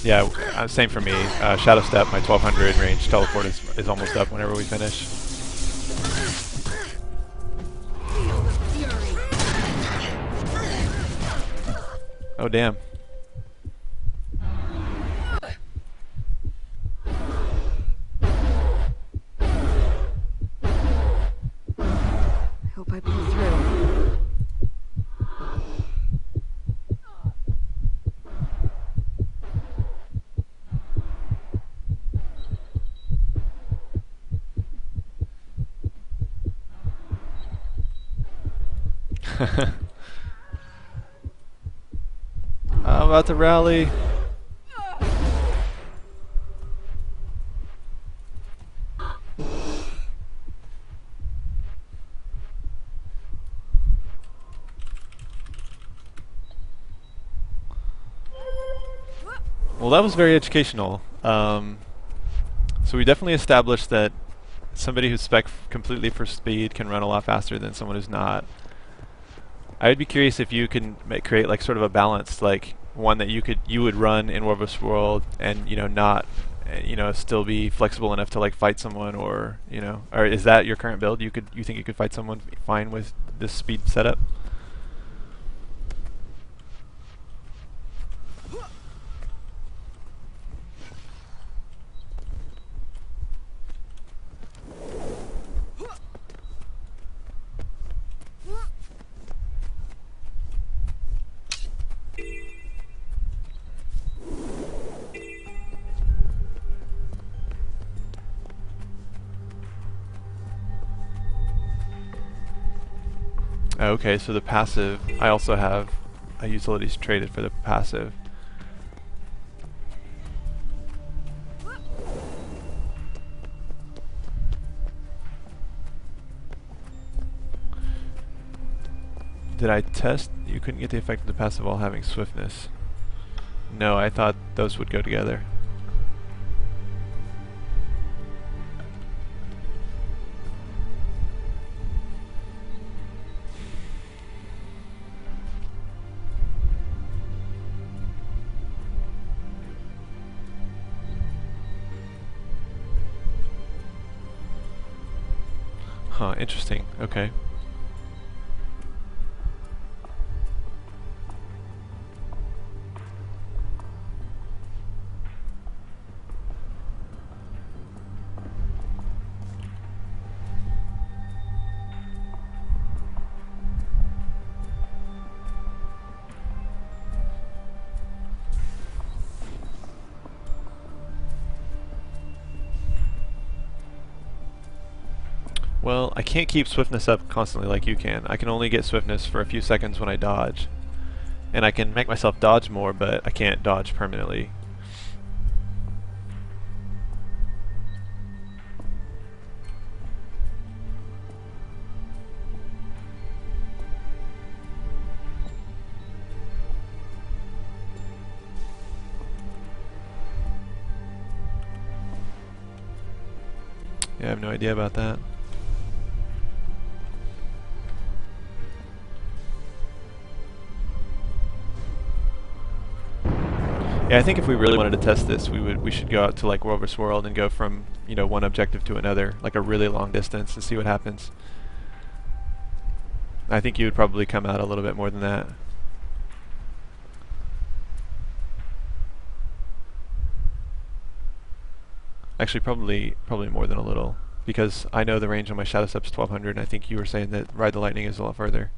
Yeah, same for me. Shadow Step, my 1200 range teleport is almost up whenever we finish. Oh damn. I hope I pull through. I'm about to rally. Well, that was very educational. So we definitely established that somebody who's spec completely for speed can run a lot faster than someone who's not. I would be curious if you can create like sort of a balance, like one that you would run in War vs. World and not still be flexible enough to like fight someone, or or is that your current build? You think you could fight someone fine with this speed setup? Okay, so the passive, I also have utilities traded for the passive. Did I test? You couldn't get the effect of the passive while having swiftness. No, I thought those would go together. Huh, interesting. Okay. Well, I can't keep swiftness up constantly like you can. I can only get swiftness for a few seconds when I dodge. And I can make myself dodge more, but I can't dodge permanently. Yeah, I have no idea about that. Yeah, I think if we really wanted to test this, we should go out to like War vs. World and go from one objective to another, like a really long distance, and see what happens. I think you would probably come out a little bit more than that. Actually, probably more than a little, because I know the range on my Shadow Step's 1200, and I think you were saying that Ride the Lightning is a lot further.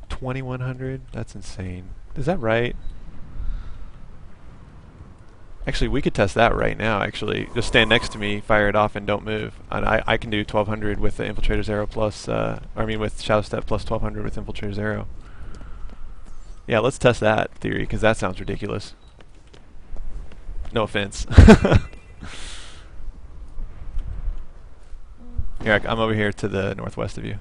$2,100? That's insane. Is that right? Actually, we could test that right now, actually. Just stand next to me, fire it off, and don't move. And I can do 1200 with the Infiltrator's Arrow plus, with Shadow Step plus 1200 with Infiltrator's Arrow. Yeah, let's test that theory, because that sounds ridiculous. No offense. Here, I'm over here to the northwest of you.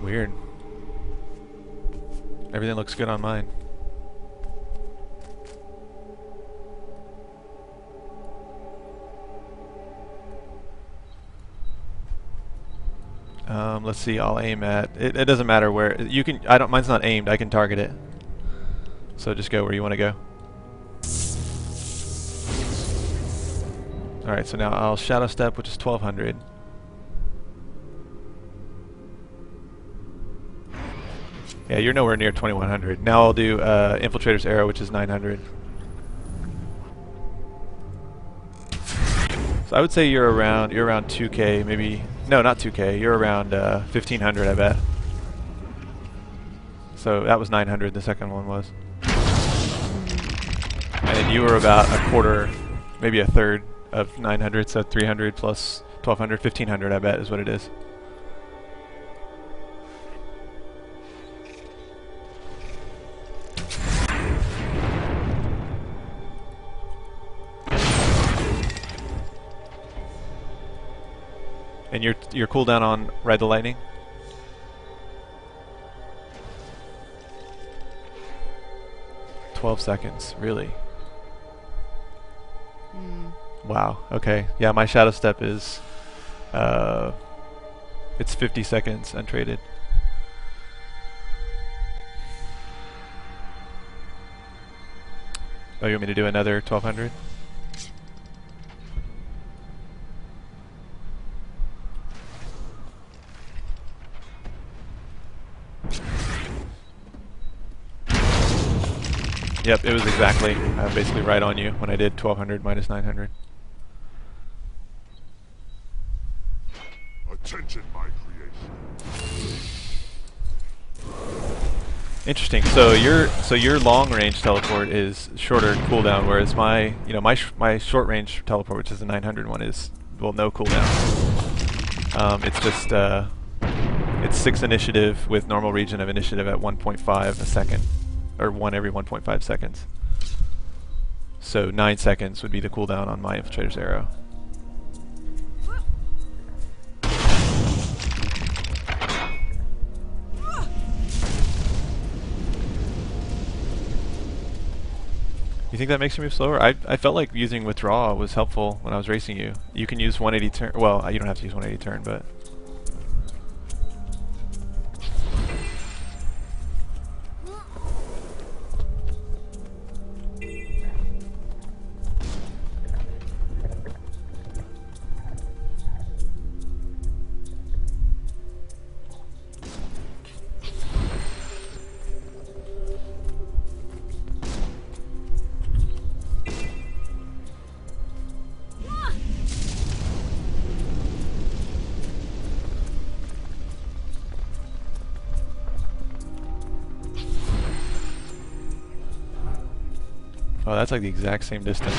Weird. Everything looks good on mine. Let's see. I'll aim at it. It doesn't matter where you can. I don't. Mine's not aimed. I can target it. So just go where you want to go. All right. So now I'll shadow step, which is 1200. Yeah, you're nowhere near 2100. Now I'll do Infiltrator's Arrow, which is 900. So I would say you're around 2K, maybe. No, not 2K. You're around 1500, I bet. So that was 900. The second one was. And then you were about a quarter, maybe a third of 900. So 300 plus 1200, 1500, I bet is what it is. And your cooldown on Ride the Lightning? "12 seconds, really?" Wow, okay. Yeah, my Shadow Step is it's 50 seconds untraded. Oh, you want me to do another 1200? Yep, it was exactly basically right on you when I did 1200 minus 900. Attention, my creation. Interesting. So your long range teleport is shorter cooldown, whereas my my short range teleport, which is the 900 one, is no cooldown. It's just it's 6 initiative with normal region of initiative at 1.5 a second. Or 1 every 1.5 seconds. So 9 seconds would be the cooldown on my Infiltrator's Arrow. You think that makes you move slower? I felt like using Withdraw was helpful when I was racing you. You can use 180 turn. Well, you don't have to use 180 turn, but. Oh, that's like the exact same distance.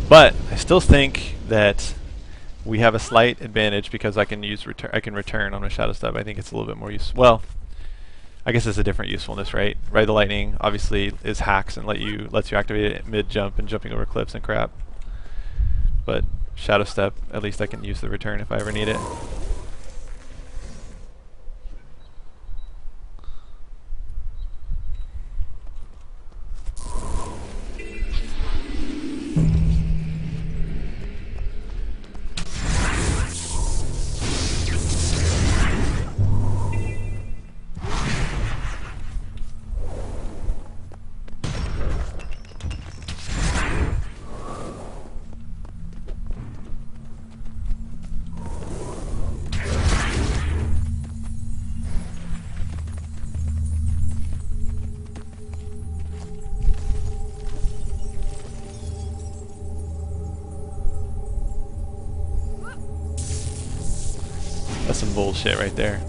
But I still think that we have a slight advantage because I can use return on my Shadow Step. I think it's a little bit more useful. Well, I guess it's a different usefulness, right? Ride the Lightning obviously is hacks and lets you activate it mid jump and jumping over cliffs and crap. But Shadow Step, at least I can use the return if I ever need it. That's some bullshit right there.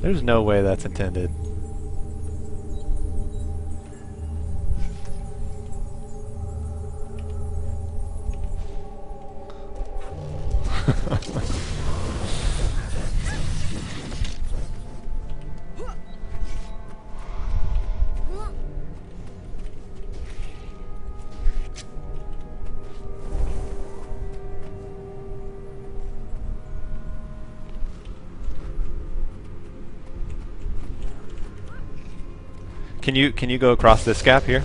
There's no way that's intended. Can you go across this gap here?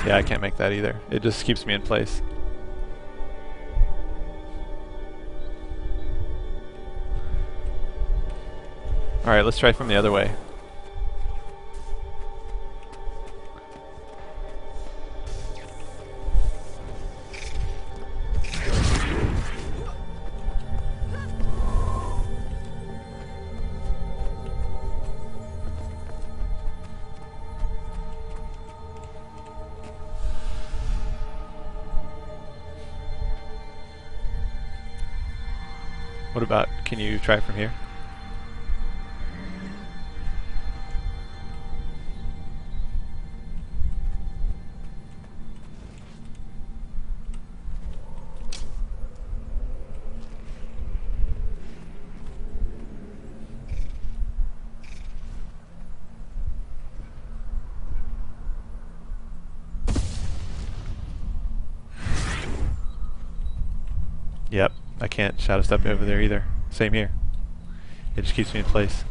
Yeah, I can't make that either. It just keeps me in place. Alright, let's try from the other way. What about, can you try from here? Yep, I can't shadow step over there either. Same here. It just keeps me in place.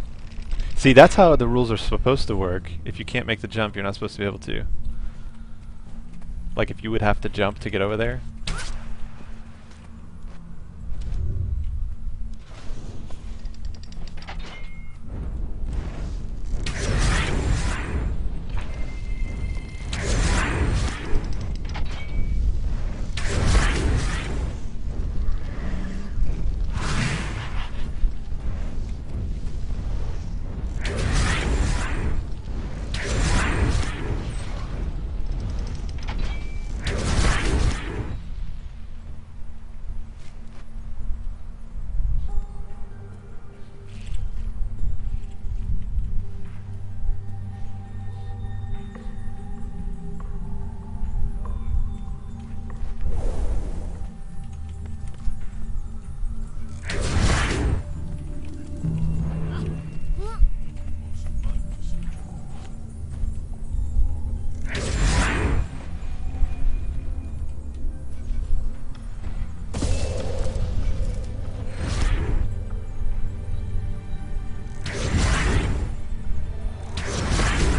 See, that's how the rules are supposed to work. If you can't make the jump, you're not supposed to be able to. Like if you would have to jump to get over there.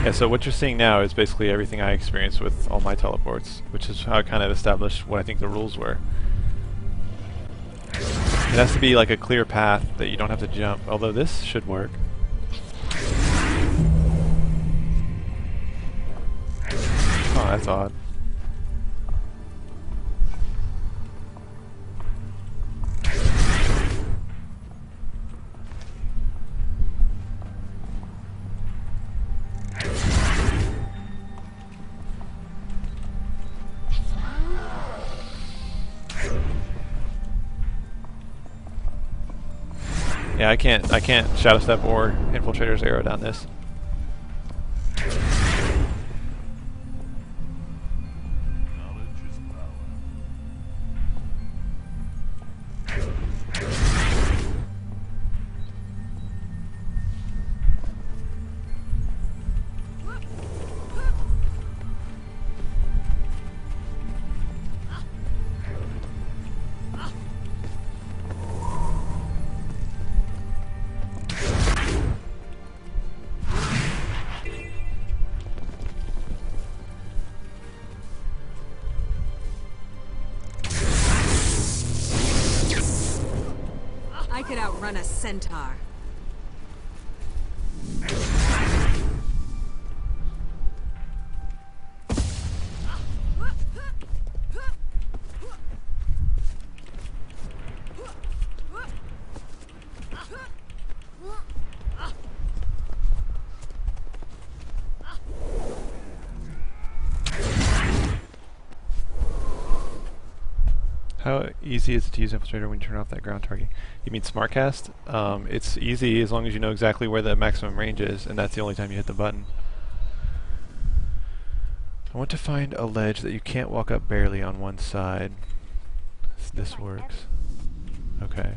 Yeah, so what you're seeing now is basically everything I experienced with all my teleports, which is how I kind of established what I think the rules were. It has to be like a clear path that you don't have to jump, although this should work. Oh, that's odd. Yeah, I can't Shadow Step or Infiltrator's Arrow down this. I could outrun a centaur. How easy is it to use Infiltrator when you turn off that ground target? You mean SmartCast? It's easy as long as you know exactly where the maximum range is, and that's the only time you hit the button. I want to find a ledge that you can't walk up barely on one side. This works. Okay.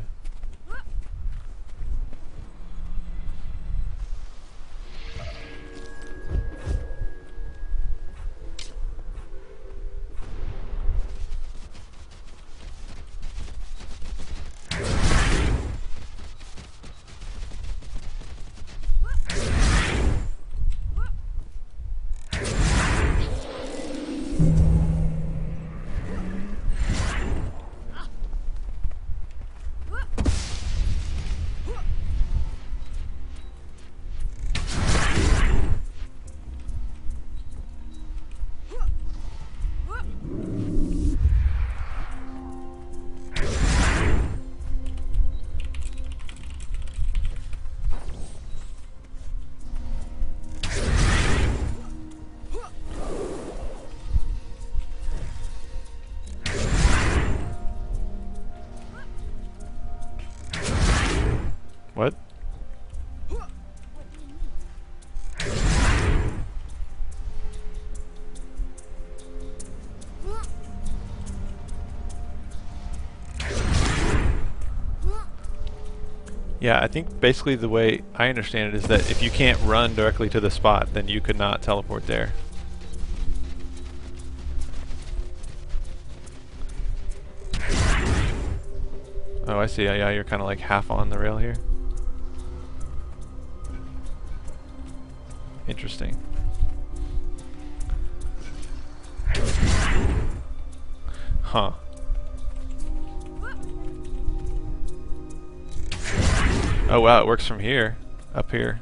What? Yeah, I think basically the way I understand it is that if you can't run directly to the spot, then you could not teleport there. Oh, I see. Yeah, you're kind of like half on the rail here. Interesting. Huh. Oh wow, it works from here, up here.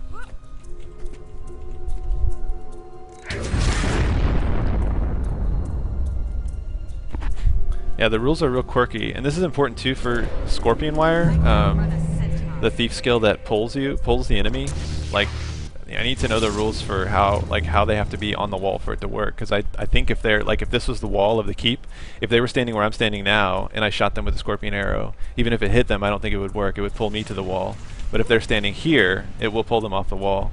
Yeah, the rules are real quirky, and this is important too for Scorpion Wire, the thief skill that pulls the enemy. Like, I need to know the rules for how they have to be on the wall for it to work. Because I think if they're like, if this was the wall of the keep, if they were standing where I'm standing now, and I shot them with a Scorpion arrow, even if it hit them, I don't think it would work. It would pull me to the wall. But if they're standing here, it will pull them off the wall.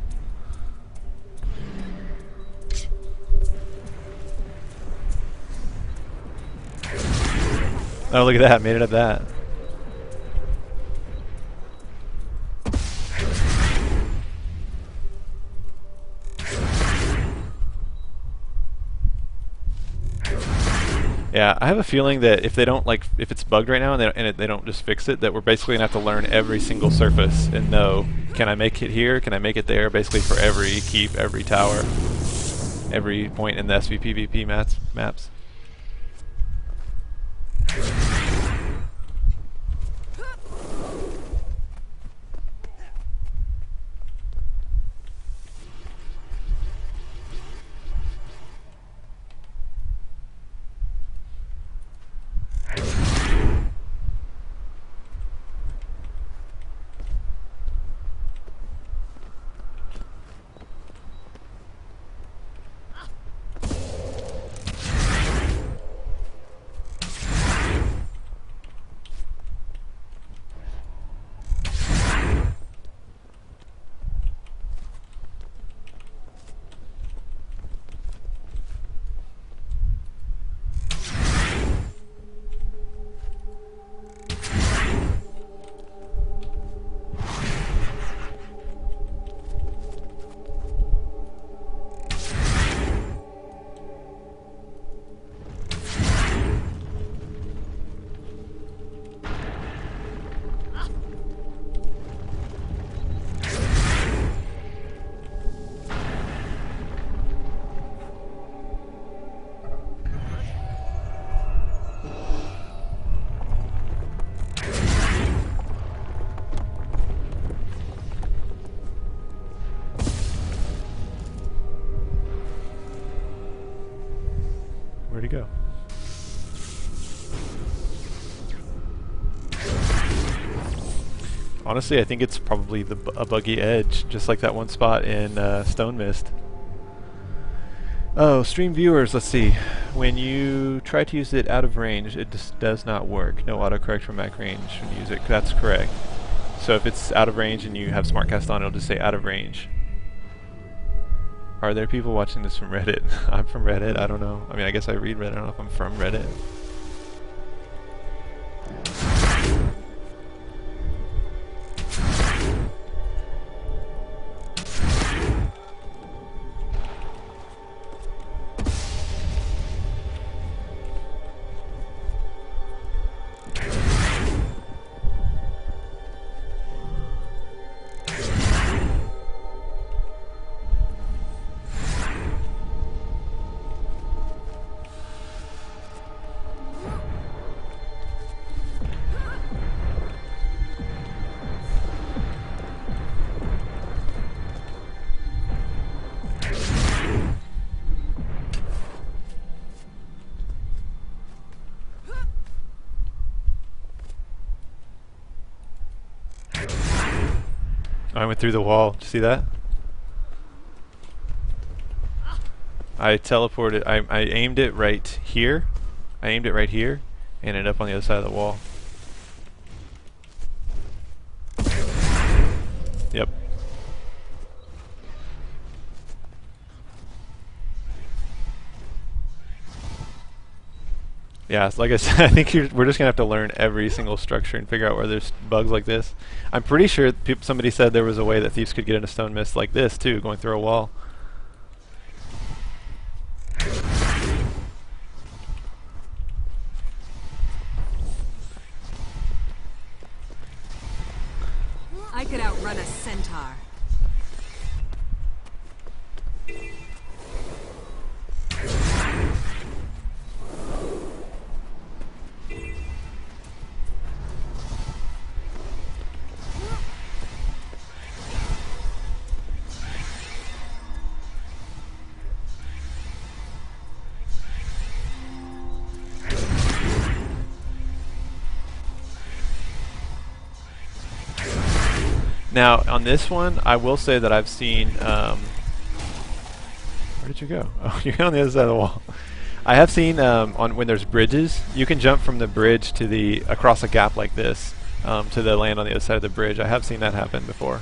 Oh, look at that, made it at that. Yeah, I have a feeling that if they don't if it's bugged right now and they don't just fix it, that we're basically gonna have to learn every single surface and know, can I make it here? Can I make it there? Basically for every keep, every tower, every point in the SVPVP maps. Where'd he go? Honestly, I think it's probably a buggy edge, just like that one spot in Stone Mist. Oh, stream viewers, let's see. When you try to use it out of range, it just does not work. No autocorrect from Mac range when you use it. That's correct. So if it's out of range and you have SmartCast on, it'll just say out of range. Are there people watching this from Reddit? I'm from Reddit, I don't know. I mean, I guess I read Reddit, I don't know if I'm from Reddit. I went through the wall. Did you see that? I teleported. I aimed it right here. I aimed it right here and ended up on the other side of the wall. Yep. Yeah, like I said, I think we're just gonna have to learn every single structure and figure out where there's bugs like this. I'm pretty sure somebody said there was a way that thieves could get into stone mist like this too, going through a wall. I could outrun a centaur. Now, on this one, I will say that I've seen... where did you go? Oh, you're on the other side of the wall. I have seen when there's bridges, you can jump from the bridge to the across a gap like this to the land on the other side of the bridge. I have seen that happen before.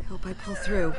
Hope I pull through.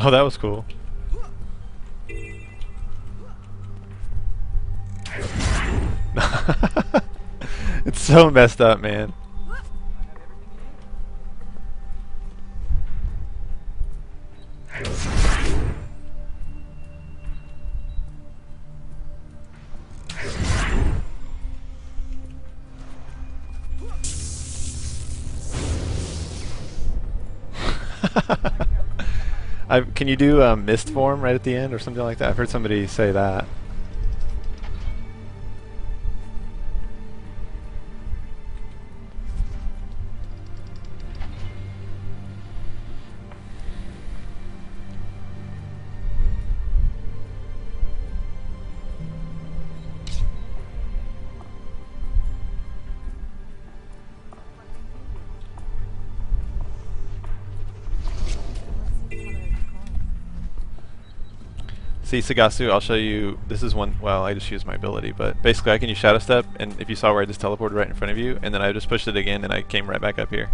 Oh, that was cool. It's so messed up, man. Can you do mist form right at the end or something like that? I've heard somebody say that. See, Sagasu, I'll show you. This is one. Well, I just used my ability, but basically I can use Shadow Step, and if you saw where I just teleported right in front of you, and then I just pushed it again, and I came right back up here.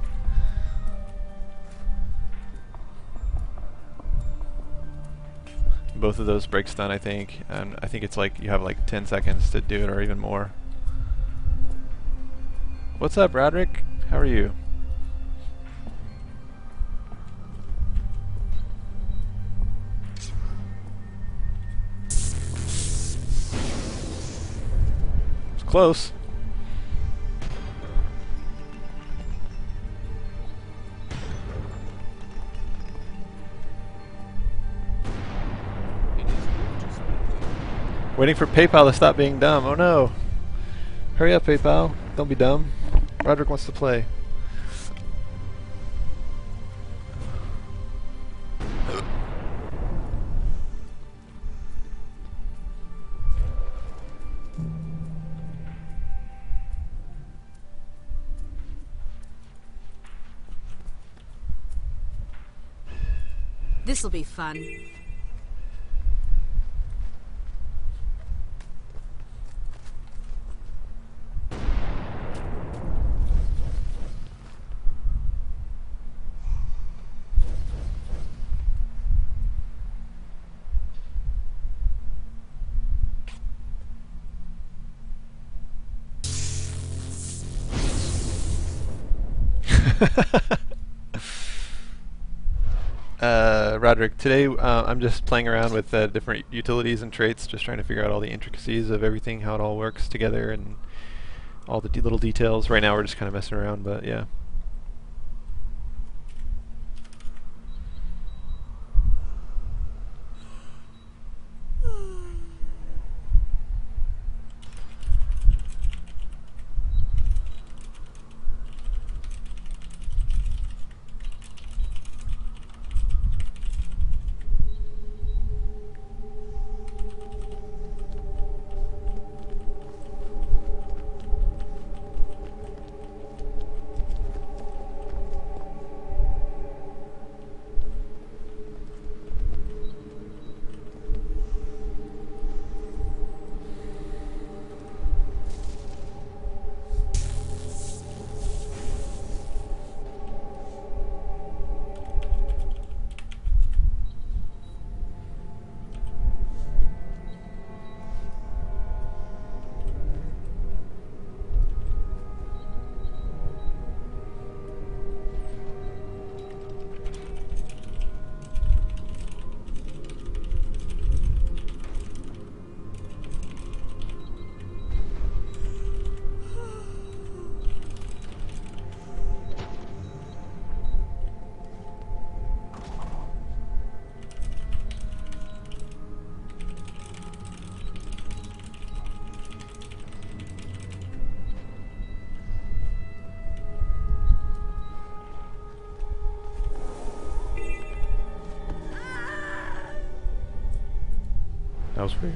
Both of those break stun, I think, and I think it's like you have like 10 seconds to do it, or even more. What's up, Roderick? How are you? Close. Waiting for PayPal to stop being dumb. Oh no. Hurry up, PayPal. Don't be dumb. Roderick wants to play. This'll be fun. Roderick, today I'm just playing around with different utilities and traits, just trying to figure out all the intricacies of everything, how it all works together, and all the little details. Right now we're just kind of messing around, but yeah. That was weird.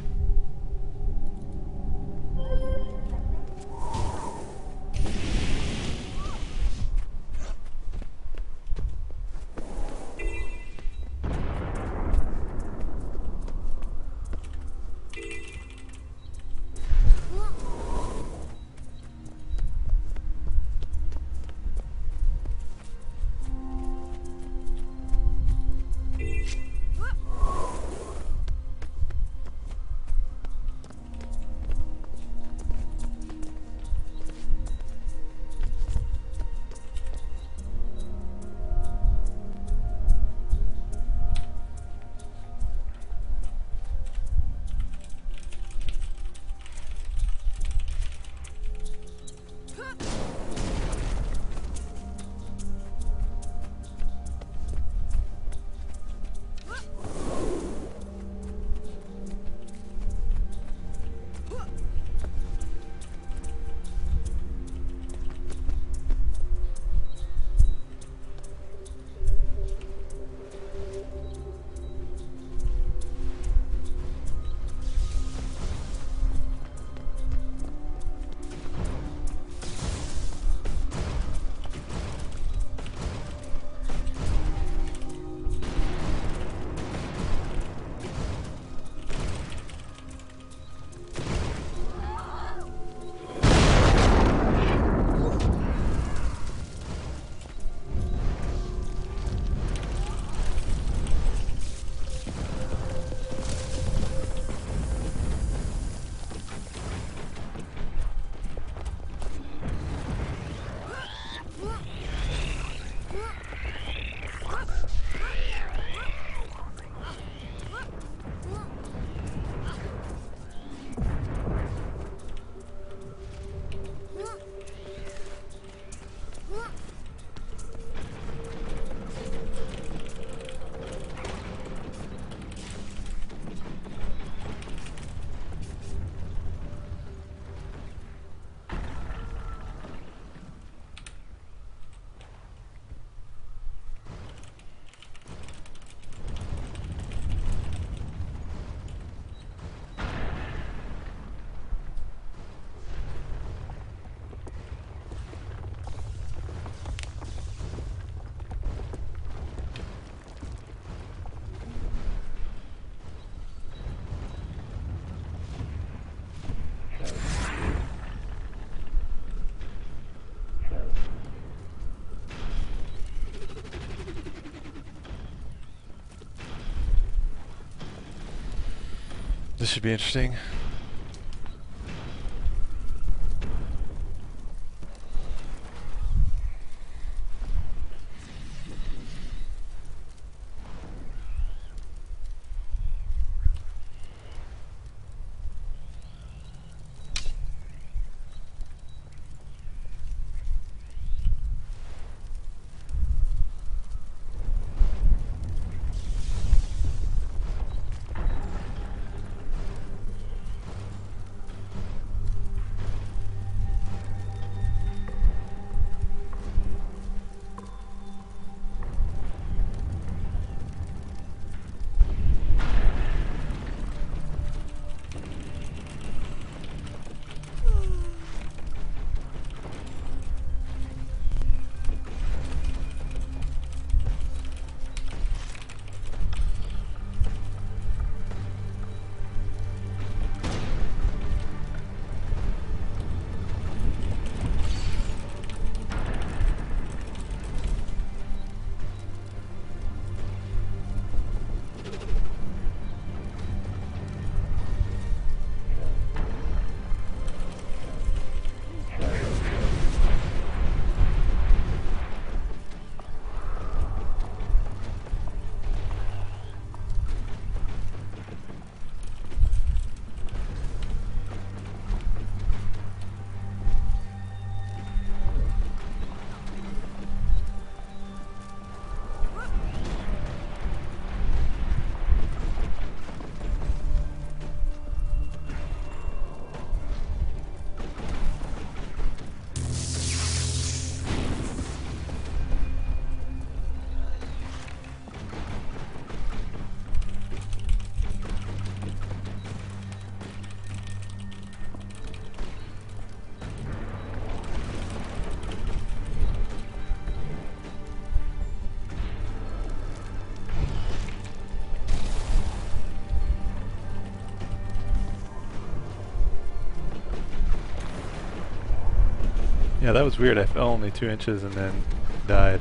This should be interesting. Yeah, that was weird. I fell only 2 inches and then died.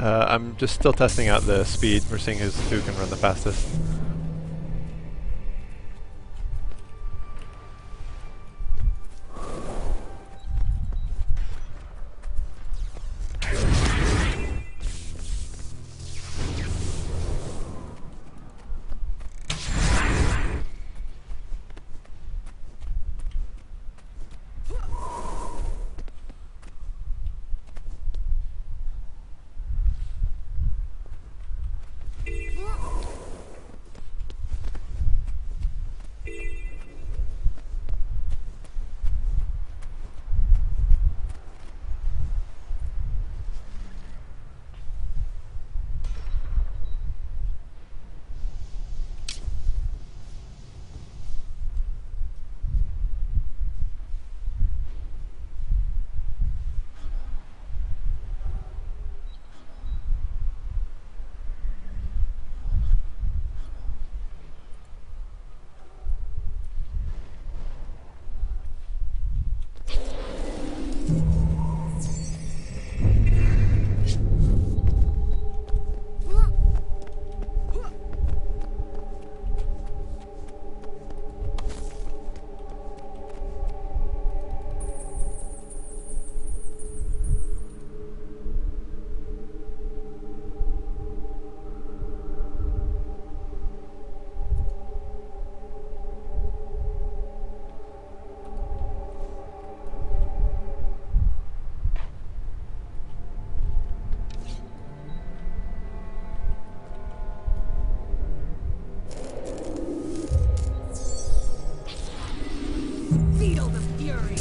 I'm just still testing out the speed. We're seeing who can run the fastest. Feel the fury.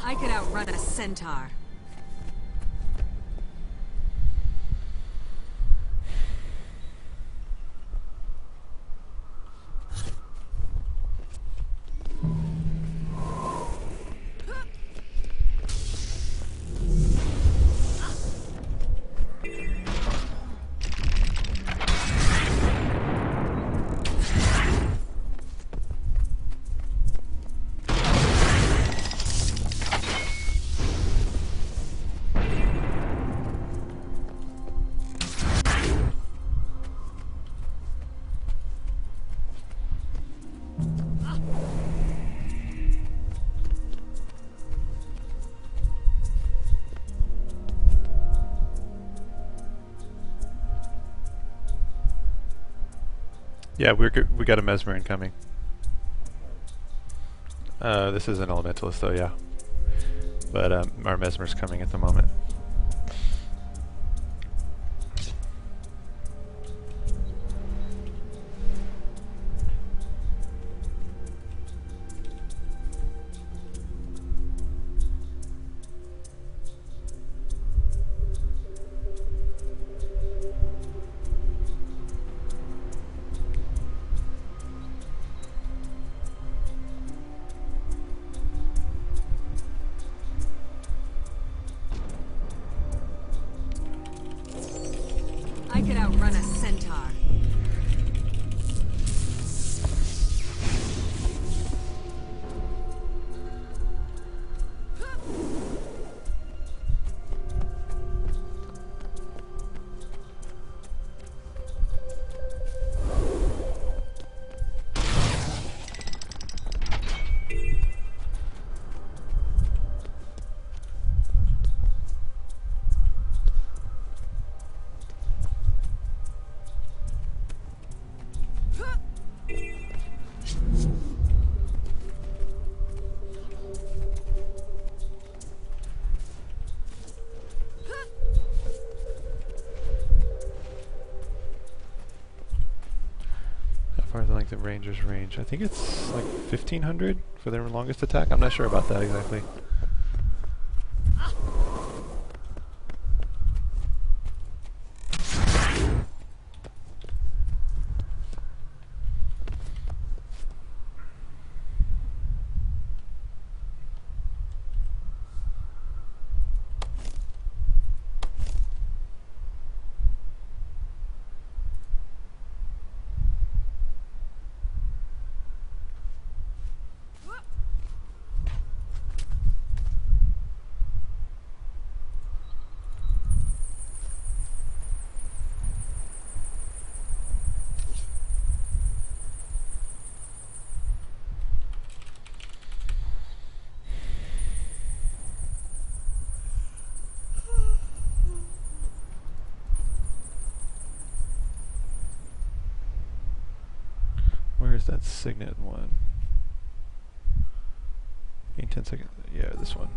I could outrun a centaur. Yeah, we got a Mesmer incoming. This is an Elementalist though, yeah. But our Mesmer's coming at the moment. I could outrun a centaur. think the ranger's range. I think it's like 1500 for their longest attack. I'm not sure about that exactly. Where's that signet one? Gain 10 seconds. Yeah, this one.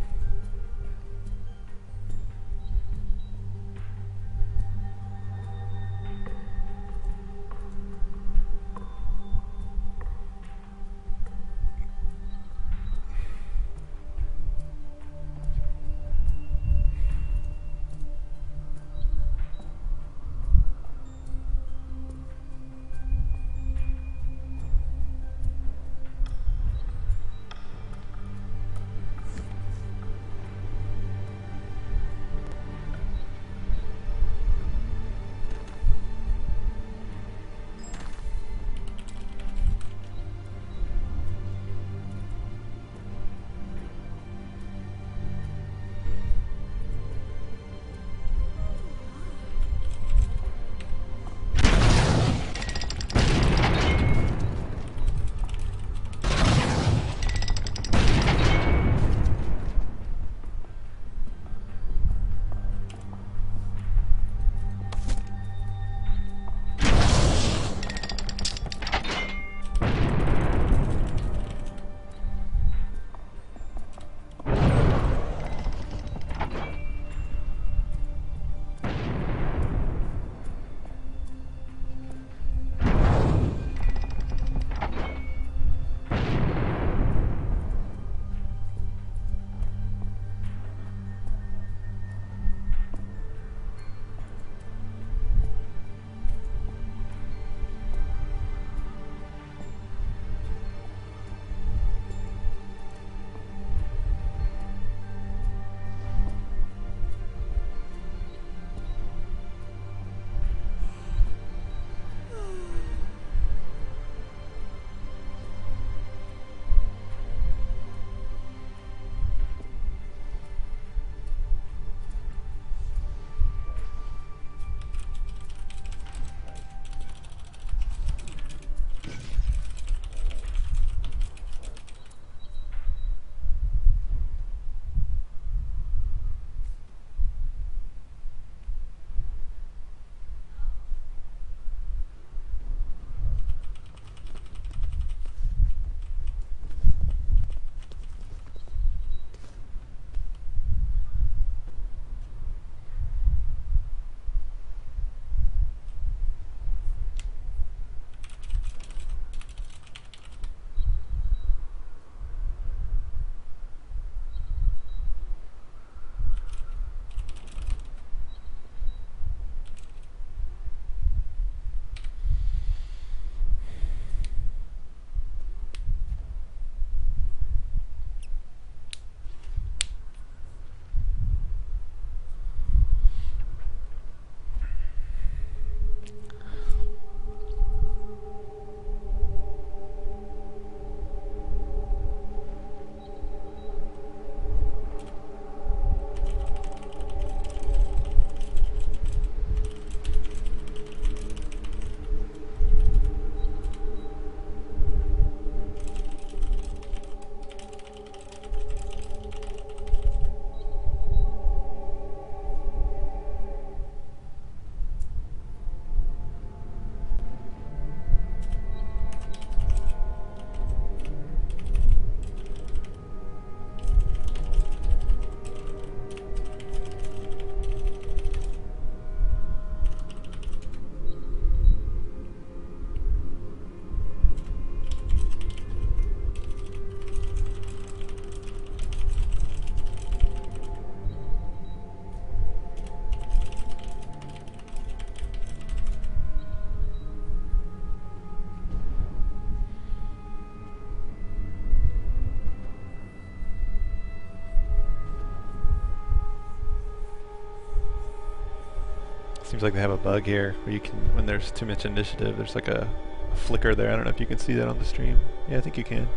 Seems like they have a bug here where you can, when there's too much initiative, there's like a flicker there. I don't know if you can see that on the stream. Yeah, I think you can.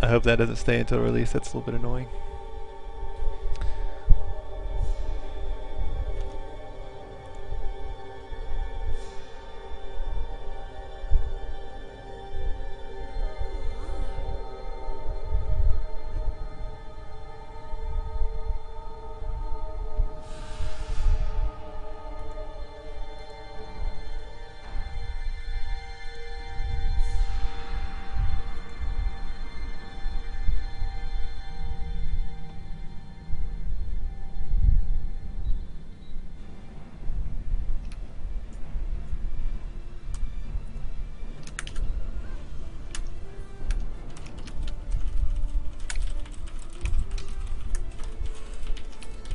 I hope that doesn't stay until release. That's a little bit annoying.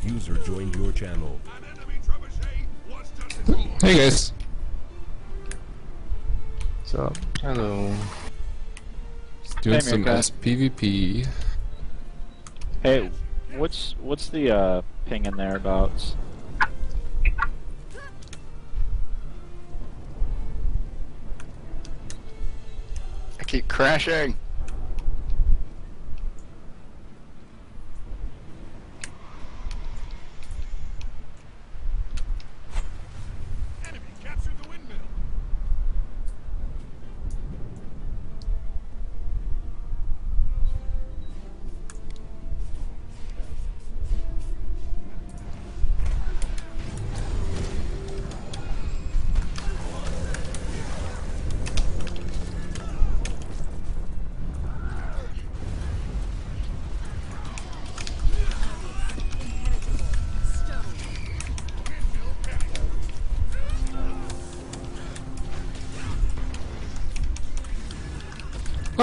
User joined your channel. Hey guys. What's up? Hello. Just doing some PvP. Hey, what's the ping in there about? I keep crashing.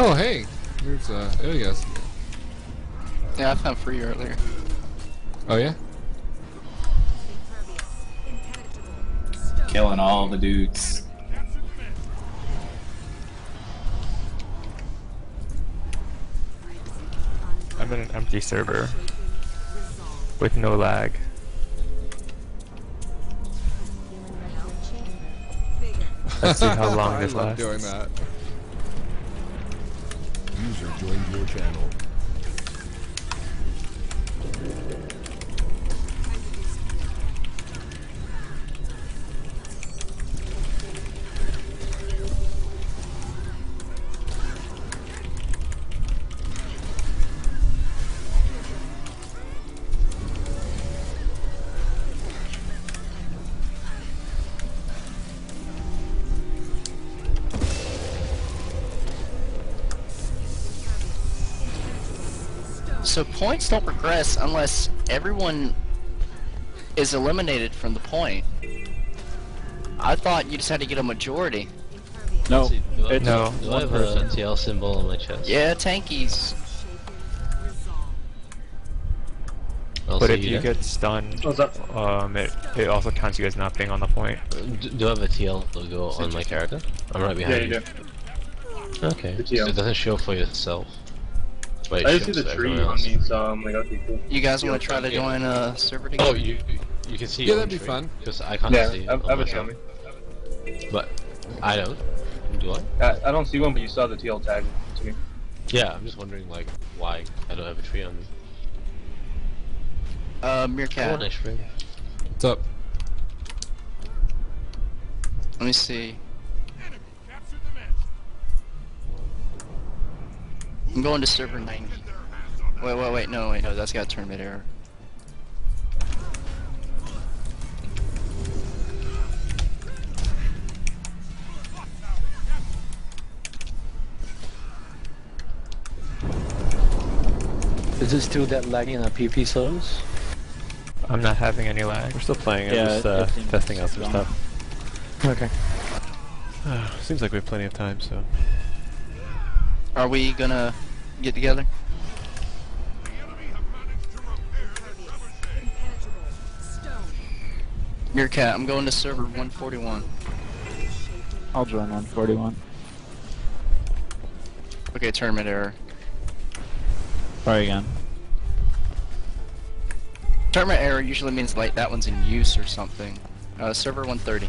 Oh hey, there's Ilias. Yeah, I found free earlier. Oh yeah? Killing all the dudes. I'm in an empty server with no lag. Let's see how long this I love lasts. doing that. User joined your channel. So points don't progress unless everyone is eliminated from the point. I thought you just had to get a majority. No, it's No. Do I have a TL symbol on my chest? Yeah, tankies. But if you get stunned, it also counts you as not being on the point. Do I have a TL logo on my character? I'm right behind you. Okay, so it doesn't show for yourself. But I just see the tree on me, so I'm like, okay, cool. You guys want to try to join a server together? Oh, you can see. Yeah, that'd be fun. Because I can't see. Yeah, I have it on me. But I don't. Do I? I don't see one, but you saw the TL tag to me. Yeah, I'm just wondering like why I don't have a tree on me. Meerkat. What's up? Let me see. I'm going to server 90. Wait, no, that's got tournament error. Is it still that laggy on the PP servers? I'm not having any lag. We're still playing. Yeah, I'm just testing out some gone. stuff. Okay. Seems like we have plenty of time, so. Are we gonna get together? Meerkat, I'm going to server 141. I'll join 141. Okay, tournament error. Try again. Tournament error usually means like that one's in use or something. Server 130.